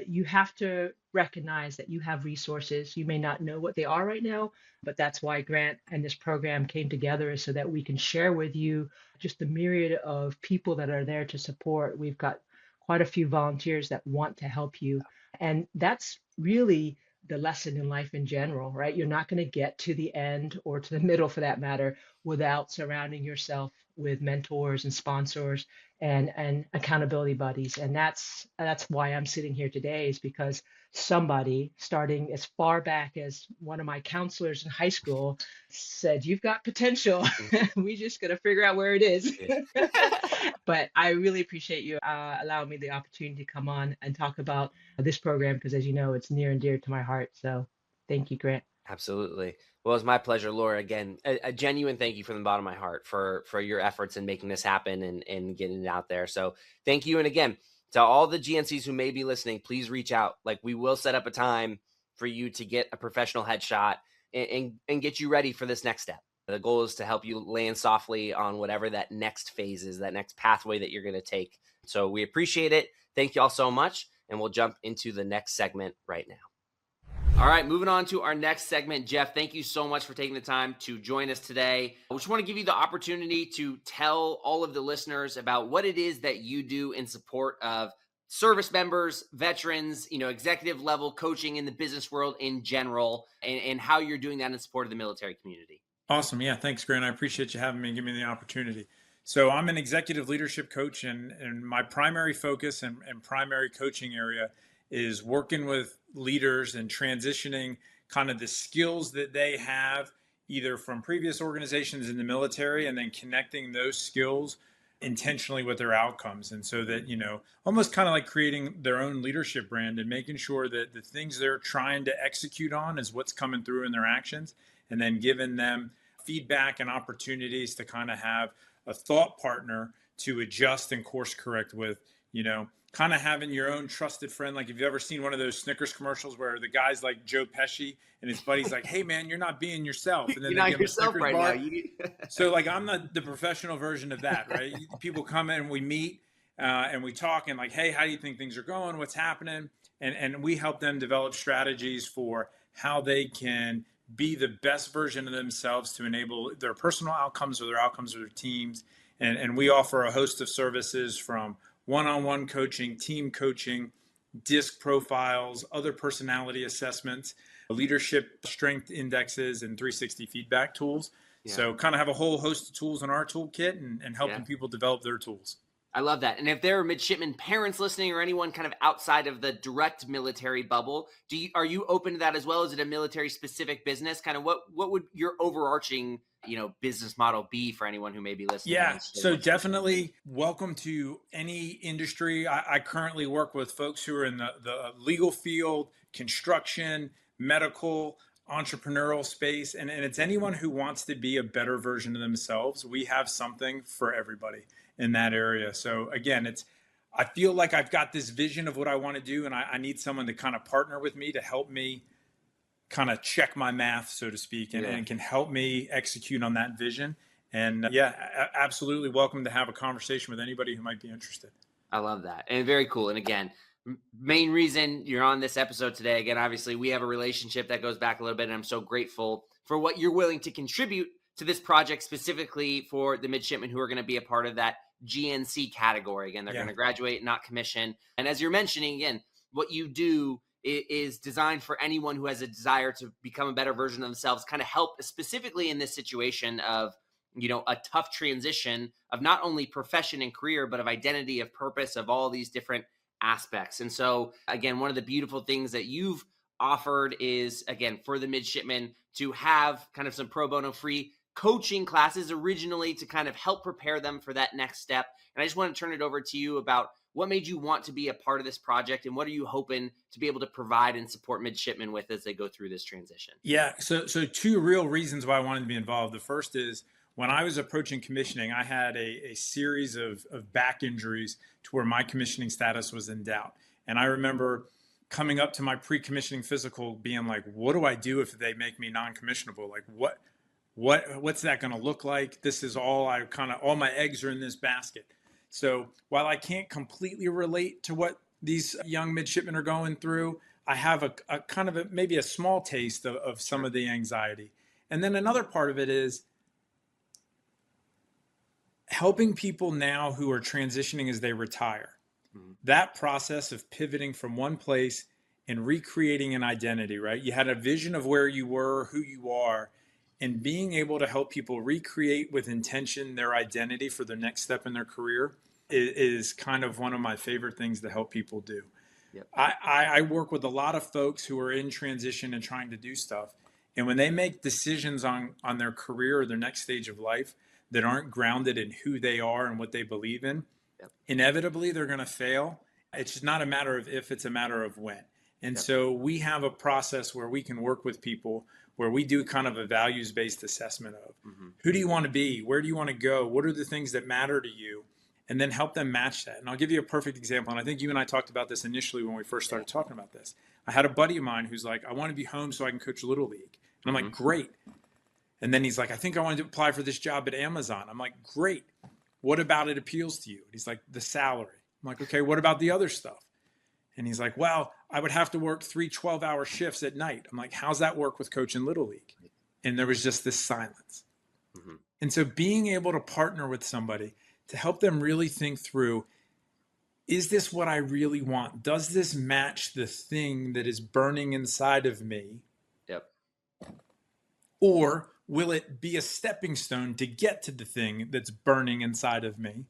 you have to recognize that you have resources. You may not know what they are right now, but that's why Grant and this program came together, is so that we can share with you just the myriad of people that are there to support. We've got quite a few volunteers that want to help you. And that's really the lesson in life in general, right? You're not going to get to the end or to the middle for that matter without surrounding yourself with mentors and sponsors and accountability buddies. And that's why I'm sitting here today, is because somebody starting as far back as one of my counselors in high school said, "You've got potential. We just got to figure out where it is." But I really appreciate you allowing me the opportunity to come on and talk about this program, because as you know, it's near and dear to my heart. So thank you, Grant. Absolutely. Well, it's my pleasure, Laura. Again, a genuine thank you from the bottom of my heart for your efforts in making this happen and getting it out there. So thank you. And again, to all the GNCs who may be listening, please reach out. Like, we will set up a time for you to get a professional headshot and get you ready for this next step. The goal is to help you land softly on whatever that next phase is, that next pathway that you're going to take. So we appreciate it. Thank you all so much. And we'll jump into the next segment right now. All right, moving on to our next segment. Jeff, thank you so much for taking the time to join us today. I just want to give you the opportunity to tell all of the listeners about what it is that you do in support of service members, veterans, executive level coaching in the business world in general, and how you're doing that in support of the military community. Awesome. Yeah, thanks, Grant. I appreciate you having me and giving me the opportunity. So I'm an executive leadership coach, and my primary focus and primary coaching area is working with leaders and transitioning kind of the skills that they have either from previous organizations in the military, and then connecting those skills intentionally with their outcomes. And so that, almost kind of like creating their own leadership brand and making sure that the things they're trying to execute on is what's coming through in their actions, and then giving them feedback and opportunities to kind of have a thought partner to adjust and course correct with, kind of having your own trusted friend. Like, if you've ever seen one of those Snickers commercials where the guy's like Joe Pesci and his buddy's like, "Hey man, you're not being yourself." And then you're they not give him a yourself Snickers right bar. now. So like, I'm the professional version of that, right? People come in and we meet and we talk and like, "Hey, how do you think things are going? What's happening?" And we help them develop strategies for how they can be the best version of themselves to enable their personal outcomes or their outcomes of their teams. And we offer a host of services, from one-on-one coaching, team coaching, DISC profiles, other personality assessments, leadership strength indexes, and 360 feedback tools. Yeah. So kind of have a whole host of tools in our toolkit and helping people develop their tools. I love that. And if there are midshipmen parents listening, or anyone kind of outside of the direct military bubble, are you open to that as well? Is it a military specific business? Kind of what would your overarching business model be for anyone who may be listening? Yeah, so definitely welcome to any industry. I currently work with folks who are in the legal field, construction, medical, entrepreneurial space, and it's anyone who wants to be a better version of themselves. We have something for everybody in that area. So again, I feel like I've got this vision of what I want to do, and I need someone to kind of partner with me to help me kind of check my math, so to speak, and can help me execute on that vision. And absolutely welcome to have a conversation with anybody who might be interested. I love that. And very cool. And again, main reason you're on this episode today, again, obviously we have a relationship that goes back a little bit, and I'm so grateful for what you're willing to contribute to this project, specifically for the midshipmen who are going to be a part of that GNC category. Again, they're going to graduate, not commission. And as you're mentioning, again, what you do is designed for anyone who has a desire to become a better version of themselves, kind of help specifically in this situation of, a tough transition of not only profession and career, but of identity, of purpose, of all these different aspects. And so again, one of the beautiful things that you've offered is, again, for the midshipmen to have kind of some pro bono free coaching classes originally to kind of help prepare them for that next step. And I just want to turn it over to you about what made you want to be a part of this project, and what are you hoping to be able to provide and support midshipmen with as they go through this transition? Yeah, so two real reasons why I wanted to be involved. The first is, when I was approaching commissioning, I had a series of back injuries to where my commissioning status was in doubt. And I remember coming up to my pre-commissioning physical being like, what do I do if they make me non-commissionable? Like, what's that going to look like? This is all my eggs are in this basket. So while I can't completely relate to what these young midshipmen are going through, I have a kind of maybe a small taste of some of the anxiety. And then another part of it is helping people now who are transitioning as they retire. Mm-hmm. That process of pivoting from one place and recreating an identity, right? You had a vision of where you were, who you are, and being able to help people recreate with intention their identity for the next step in their career is kind of one of my favorite things to help people do. Yep. I work with a lot of folks who are in transition and trying to do stuff. And when they make decisions on their career or their next stage of life that aren't grounded in who they are and what they believe in, Yep. inevitably they're going to fail. It's just not a matter of if, it's a matter of when. And Yep. so we have a process where we can work with people where we do kind of a values-based assessment of who do you want to be? Where do you want to go? What are the things that matter to you? And then help them match that. And I'll give you a perfect example. And I think you and I talked about this initially when we first started talking about this. I had a buddy of mine who's like, I want to be home so I can coach Little League. And I'm like, great. And then he's like, I think I want to apply for this job at Amazon. I'm like, great. What about it appeals to you? And he's like, the salary. I'm like, okay, what about the other stuff? And he's like, well, I would have to work 3 12-hour shifts at night. I'm like, how's that work with coaching Little League? And there was just this silence. And so being able to partner with somebody to help them really think through, is this what I really want? Does this match the thing that is burning inside of me? Yep. Or will it be a stepping stone to get to the thing that's burning inside of me?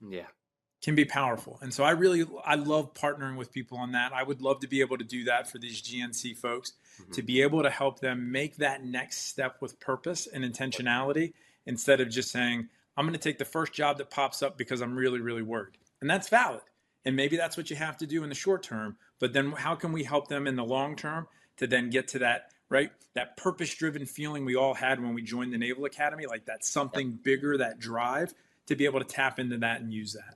Yeah. Can be powerful. And so I love partnering with people on that. I would love to be able to do that for these GNC folks, to be able to help them make that next step with purpose and intentionality, instead of just saying, I'm going to take the first job that pops up because I'm really, really worried. And that's valid. And maybe that's what you have to do in the short term. But then how can we help them in the long term to then get to that, right? That purpose-driven feeling we all had when we joined the Naval Academy, like that something bigger, that drive, to be able to tap into that and use that.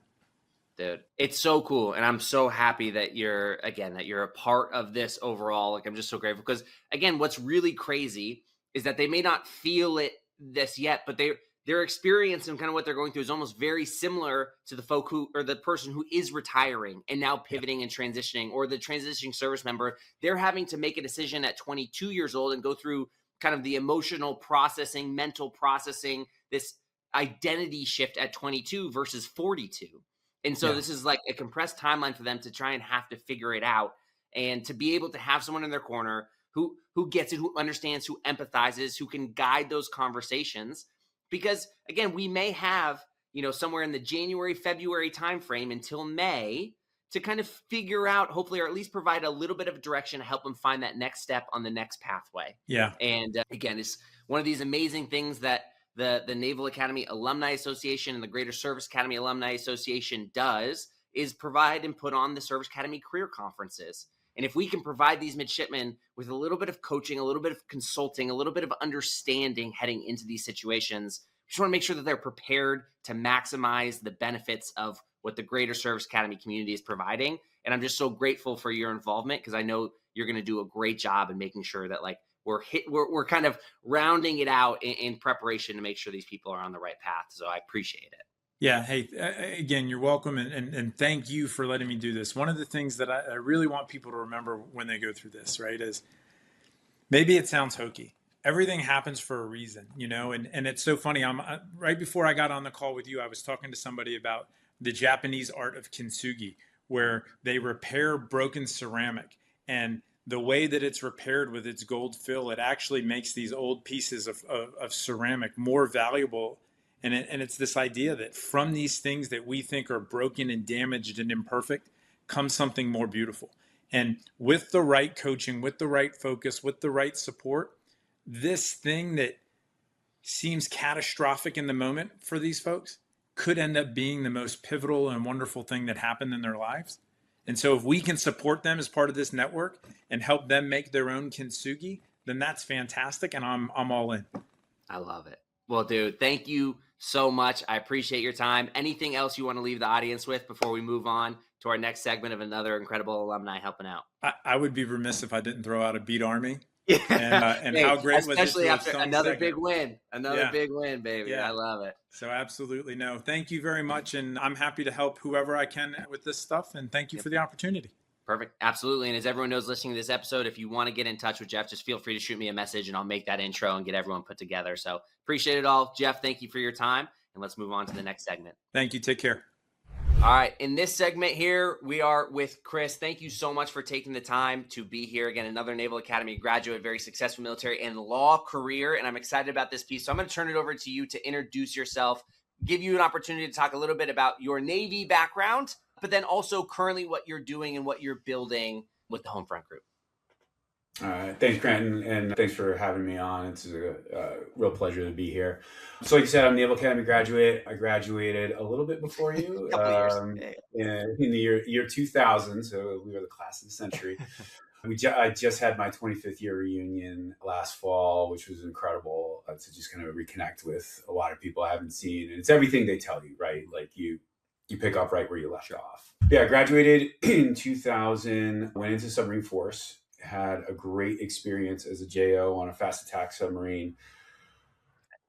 Dude, it's so cool. And I'm so happy that you're a part of this overall. Like, I'm just so grateful because, again, what's really crazy is that they may not feel this yet, but their experience and kind of what they're going through is almost very similar to the folk or the person who is retiring and now pivoting and transitioning, or the transitioning service member. They're having to make a decision at 22 years old and go through kind of the emotional processing, mental processing, this identity shift at 22 versus 42. And so this is like a compressed timeline for them to try and have to figure it out, and to be able to have someone in their corner who gets it, who understands, who empathizes, who can guide those conversations. Because again, we may have, somewhere in the January, February timeframe until May to kind of figure out, hopefully, or at least provide a little bit of direction to help them find that next step on the next pathway. Yeah. And again, it's one of these amazing things that the Naval Academy Alumni Association and the Greater Service Academy Alumni Association does is provide and put on the Service Academy career conferences. And if we can provide these midshipmen with a little bit of coaching, a little bit of consulting, a little bit of understanding heading into these situations, we just want to make sure that they're prepared to maximize the benefits of what the Greater Service Academy community is providing. And I'm just so grateful for your involvement, because I know you're going to do a great job in making sure that we're kind of rounding it out in preparation to make sure these people are on the right path. So I appreciate it. Yeah. Hey, again, you're welcome. And thank you for letting me do this. One of the things that I really want people to remember when they go through this, right, is maybe it sounds hokey. Everything happens for a reason, and it's so funny. Right before I got on the call with you, I was talking to somebody about the Japanese art of kintsugi, where they repair broken ceramic, and the way that it's repaired with its gold fill, it actually makes these old pieces of ceramic more valuable. And it's this idea that from these things that we think are broken and damaged and imperfect comes something more beautiful. And with the right coaching, with the right focus, with the right support, this thing that seems catastrophic in the moment for these folks could end up being the most pivotal and wonderful thing that happened in their lives. And so if we can support them as part of this network and help them make their own kintsugi, then that's fantastic. And I'm all in. I love it. Well, dude, thank you so much. I appreciate your time. Anything else you want to leave the audience with before we move on to our next segment of another incredible alumni helping out? I would be remiss if I didn't throw out a beat Army. Yeah. And hey, how great was it? Especially after another big win. Yeah. Big win, baby. Yeah. I love it. So absolutely. No, thank you very much. And I'm happy to help whoever I can with this stuff. And thank you for the opportunity. Perfect. Absolutely. And as everyone knows listening to this episode, if you want to get in touch with Jeff, just feel free to shoot me a message and I'll make that intro and get everyone put together. So appreciate it all. Jeff, thank you for your time. And let's move on to the next segment. Thank you. Take care. All right, in this segment here, we are with Chris. Thank you so much for taking the time to be here. Again, another Naval Academy graduate, very successful military and law career, and I'm excited about this piece. So I'm going to turn it over to you to introduce yourself, give you an opportunity to talk a little bit about your Navy background, but then also currently what you're doing and what you're building with the Homefront Group. All right. Thanks, Grant, and thanks for having me on. It's a real pleasure to be here. So like you said, I'm a Naval Academy graduate. I graduated a little bit before you, in the year 2000, so we were the class of the century. I just had my 25th year reunion last fall, which was incredible to just kind of reconnect with a lot of people I haven't seen. And it's everything they tell you, right? Like you pick up right where you left off. Yeah, I graduated in 2000, went into submarine force. Had a great experience as a JO on a fast attack submarine.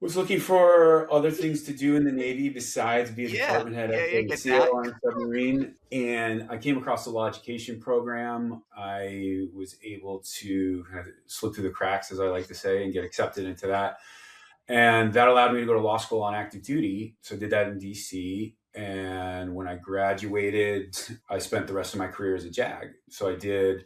Was looking for other things to do in the Navy besides be a department head at SEAL on a submarine. And I came across the law education program. I was able to kind of slip through the cracks, as I like to say, and get accepted into that. And that allowed me to go to law school on active duty. So I did that in DC. And when I graduated, I spent the rest of my career as a JAG. So I did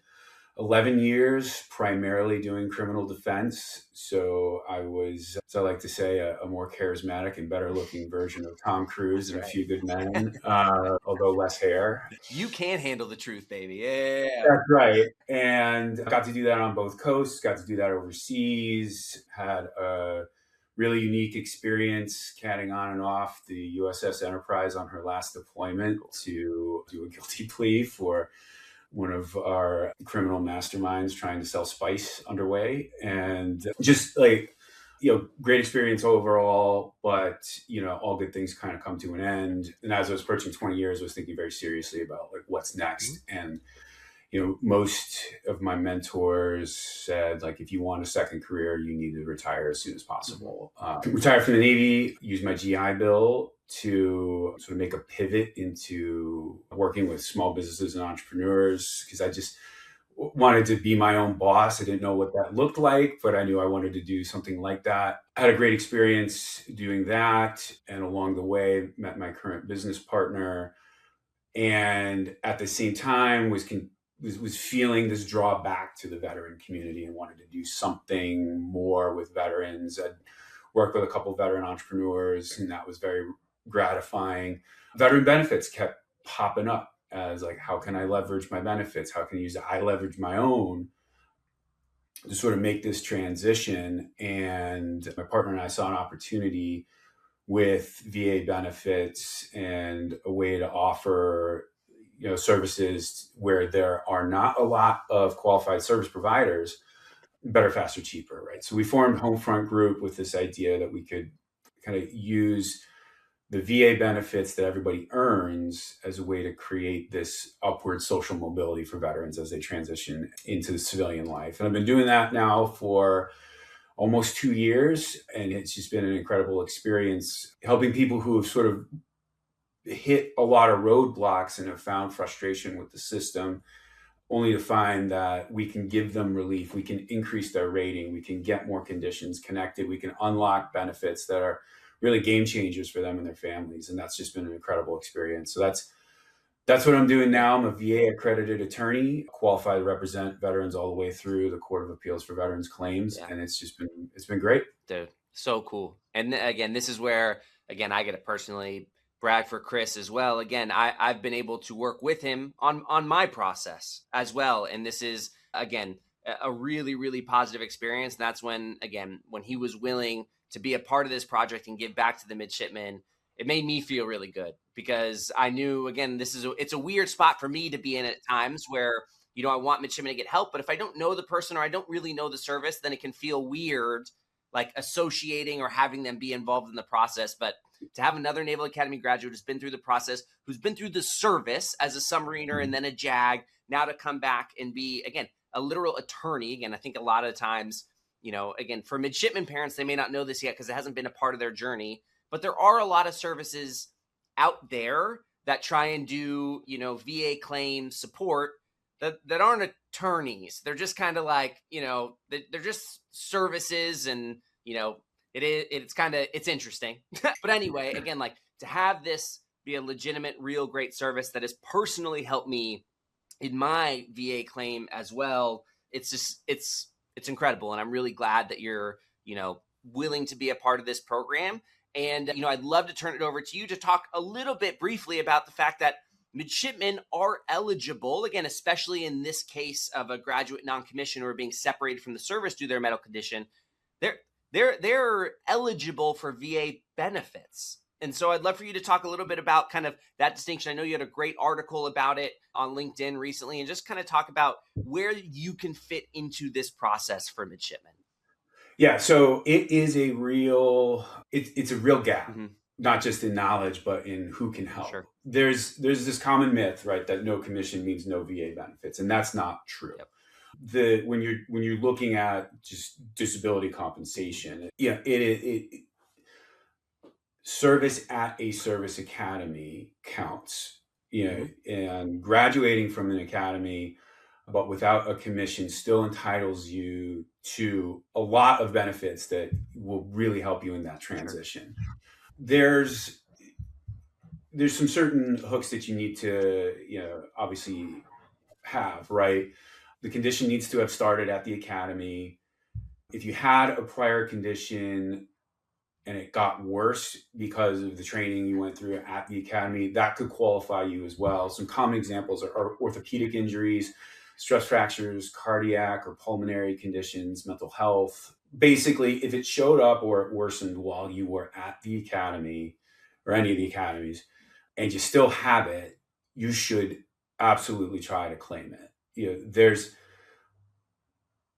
11 years, primarily doing criminal defense. So I was, as I like to say, a more charismatic and better looking version of Tom Cruise and A Few Good Men, although less hair. You can handle the truth, baby. Yeah. That's right. And I got to do that on both coasts, got to do that overseas, had a really unique experience catting on and off the USS Enterprise on her last deployment to do a guilty plea for one of our criminal masterminds trying to sell spice underway. And just like, great experience overall, but, all good things kind of come to an end. And as I was approaching 20 years, I was thinking very seriously about like what's next. And, most of my mentors said, like, if you want a second career, you need to retire as soon as possible. Retire from the Navy, use my GI Bill to sort of make a pivot into working with small businesses and entrepreneurs, because I just wanted to be my own boss. I didn't know what that looked like, but I knew I wanted to do something like that. I had a great experience doing that. And along the way, met my current business partner. And at the same time was feeling this draw back to the veteran community and wanted to do something more with veterans. I'd worked with a couple of veteran entrepreneurs, and that was very gratifying. Veteran benefits kept popping up as like, how can I leverage my benefits? How can I leverage my own to sort of make this transition? And my partner and I saw an opportunity with VA benefits and a way to offer services where there are not a lot of qualified service providers, better, faster, cheaper, right? So we formed Homefront Group with this idea that we could kind of use the VA benefits that everybody earns as a way to create this upward social mobility for veterans as they transition into civilian life. And I've been doing that now for almost 2 years, and it's just been an incredible experience helping people who have sort of hit a lot of roadblocks and have found frustration with the system, only to find that we can give them relief. We can increase their rating. We can get more conditions connected. We can unlock benefits that are really game changers for them and their families. And that's just been an incredible experience. So that's what I'm doing now. I'm a VA accredited attorney, qualified to represent veterans all the way through the Court of Appeals for Veterans Claims. Yeah. And it's been great. Dude, so cool. And again, this is where, I get to personally brag for Chris as well. Again, I've been able to work with him on my process as well. And this is, again, a really, really positive experience. And that's when he was willing to be a part of this project and give back to the midshipmen, it made me feel really good, because I knew, again, it's a weird spot for me to be in at times where, I want midshipmen to get help, but if I don't know the person or I don't really know the service, then it can feel weird, like associating or having them be involved in the process. But to have another Naval Academy graduate who's been through the process, who's been through the service as a submariner and then a JAG, now to come back and be, again, a literal attorney. Again, I think a lot of times, again, for midshipmen parents, they may not know this yet because it hasn't been a part of their journey, but there are a lot of services out there that try and do, VA claim support that aren't attorneys. They're just kind of like, they're just services, and, it's interesting. But anyway, again, like to have this be a legitimate, real great service that has personally helped me in my VA claim as well. It's just, it's incredible. And I'm really glad that you're, willing to be a part of this program. And, I'd love to turn it over to you to talk a little bit briefly about the fact that midshipmen are eligible, again, especially in this case of a graduate non-commissioned or being separated from the service due to their medical condition. They're eligible for VA benefits. And so I'd love for you to talk a little bit about kind of that distinction. I know you had a great article about it on LinkedIn recently, and just kind of talk about where you can fit into this process for midshipmen. Yeah, so it is a real, it's a real gap, not just in knowledge, but in who can help. Sure. There's this common myth, right, that no commission means no VA benefits, and that's not true. Yep. When you're looking at just disability compensation, it service at a service academy counts, and graduating from an academy but without a commission still entitles you to a lot of benefits that will really help you in that transition. There's some certain hooks that you need to, obviously have, right? The condition needs to have started at the academy. If you had a prior condition and it got worse because of the training you went through at the academy, that could qualify you as well. Some common examples are orthopedic injuries, stress fractures, cardiac or pulmonary conditions, mental health. Basically, if it showed up or it worsened while you were at the academy or any of the academies and you still have it, you should absolutely try to claim it. There's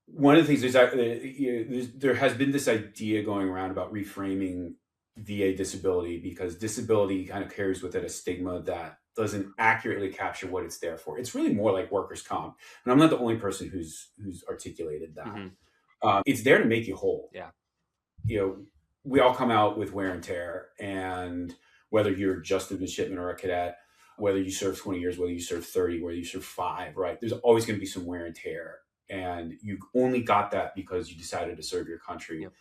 one of the things, there has been this idea going around about reframing VA disability because disability kind of carries with it a stigma that doesn't accurately capture what it's there for. It's really more like workers' comp. And I'm not the only person who's articulated that. It's there to make you whole. Yeah. We all come out with wear and tear, and whether you're just a midshipman or a cadet, whether you serve 20 years, whether you serve 30, whether you serve 5, right? There's always going to be some wear and tear. And you only got that because you decided to serve your country. Yep.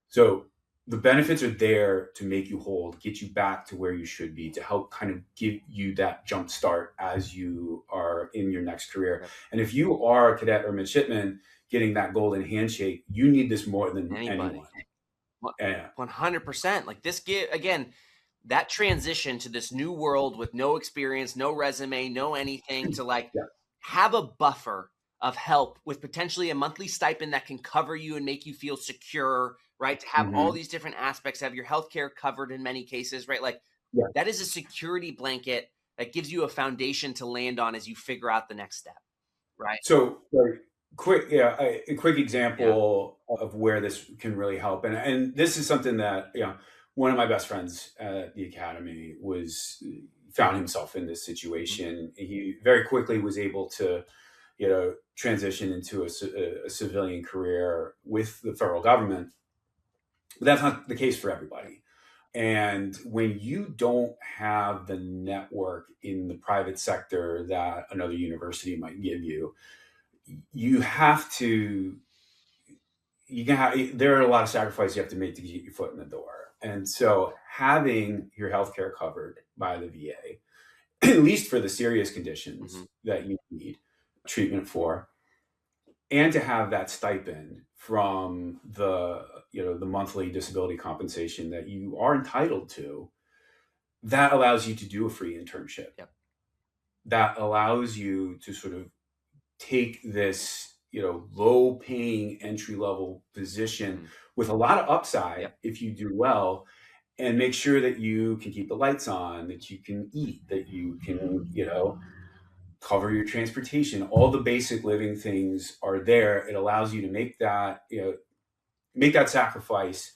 So the benefits are there to make you whole, to get you back to where you should be, to help kind of give you that jump start as you are in your next career. Yep. And if you are a cadet or midshipman getting that golden handshake, you need this more than anyone. 100%. Like this, again, that transition to this new world with no experience, no resume, no anything, to have a buffer of help with potentially a monthly stipend that can cover you and make you feel secure, right? To have all these different aspects, have your healthcare covered in many cases, right? That is a security blanket that gives you a foundation to land on as you figure out the next step, right? So a quick example of where this can really help. And this is something that, one of my best friends at the academy found himself in this situation. He very quickly was able to, transition into a civilian career with the federal government. But that's not the case for everybody. And when you don't have the network in the private sector that another university might give you, there are a lot of sacrifices you have to make to get your foot in the door. And so having your healthcare covered by the VA, at least for the serious conditions that you need treatment for, and to have that stipend from the monthly disability compensation that you are entitled to, that allows you to do a free internship. Yep. That allows you to sort of take this, low paying entry level position with a lot of upside if you do well, and make sure that you can keep the lights on, that you can eat, that you can, cover your transportation. All the basic living things are there. It allows you to make that sacrifice,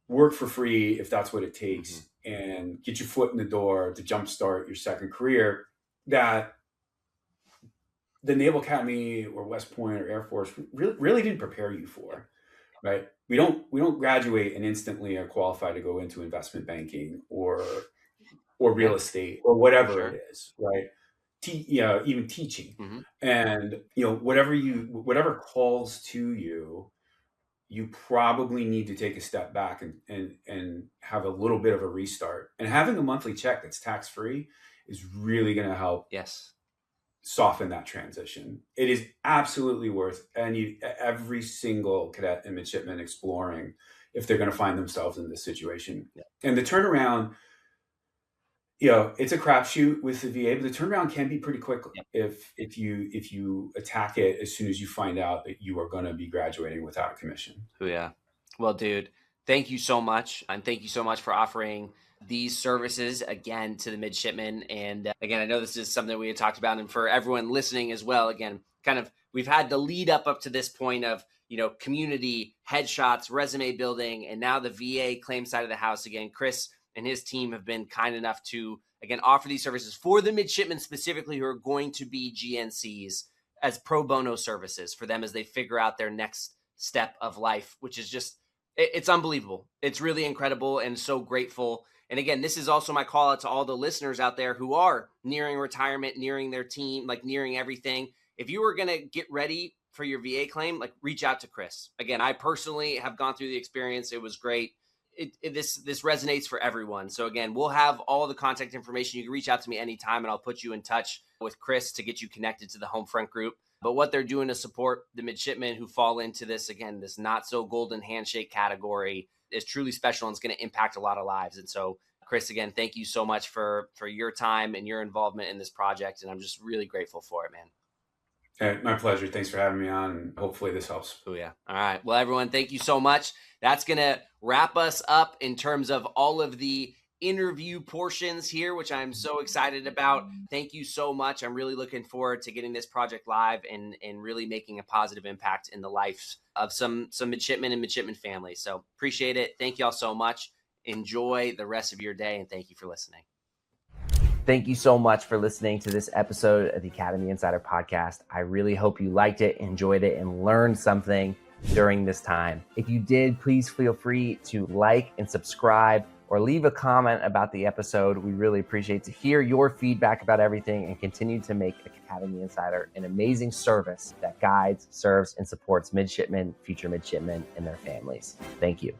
work for free if that's what it takes, and get your foot in the door to jumpstart your second career that the Naval Academy or West Point or Air Force really didn't prepare you for, right? We don't graduate and instantly are qualified to go into investment banking or real estate or whatever it is, right? Even teaching, and whatever calls to you, you probably need to take a step back and have a little bit of a restart. And having a monthly check that's tax-free is really going to help soften that transition. It is absolutely worth every single cadet and midshipman exploring if they're going to find themselves in this situation. And the turnaround, it's a crapshoot with the VA, but the turnaround can be pretty quick if you attack it as soon as you find out that you are going to be graduating without a commission. Oh, yeah. Well, dude, thank you so much. And thank you so much for offering these services again to the midshipmen. And again, I know this is something we had talked about, and for everyone listening as well, again, kind of, we've had the lead up to this point of, community, headshots, resume building, and now the VA claim side of the house. Again, Chris and his team have been kind enough to, again, offer these services for the midshipmen specifically who are going to be GNCs as pro bono services for them as they figure out their next step of life, which is just, it's unbelievable. It's really incredible and so grateful. And again, this is also my call out to all the listeners out there who are nearing retirement, nearing their team, like nearing everything. If you were going to get ready for your VA claim, like reach out to Chris. Again, I personally have gone through the experience. It was great. This resonates for everyone. So again, we'll have all the contact information. You can reach out to me anytime and I'll put you in touch with Chris to get you connected to the Homefront group. But what they're doing to support the midshipmen who fall into this, again, this not so golden handshake category is truly special and it's going to impact a lot of lives. And so Chris, again, thank you so much for your time and your involvement in this project. And I'm just really grateful for it, man. My pleasure. Thanks for having me on. And hopefully this helps. Oh, yeah. All right. Well, everyone, thank you so much. That's going to wrap us up in terms of all of the interview portions here, which I'm so excited about. Thank you so much. I'm really looking forward to getting this project live and really making a positive impact in the lives of some midshipmen and midshipmen families. So appreciate it. Thank you all so much. Enjoy the rest of your day. And thank you for listening. Thank you so much for listening to this episode of the Academy Insider Podcast. I really hope you liked it, enjoyed it, and learned something during this time. If you did, please feel free to like and subscribe or leave a comment about the episode. We really appreciate to hear your feedback about everything and continue to make Academy Insider an amazing service that guides, serves, and supports midshipmen, future midshipmen, and their families. Thank you.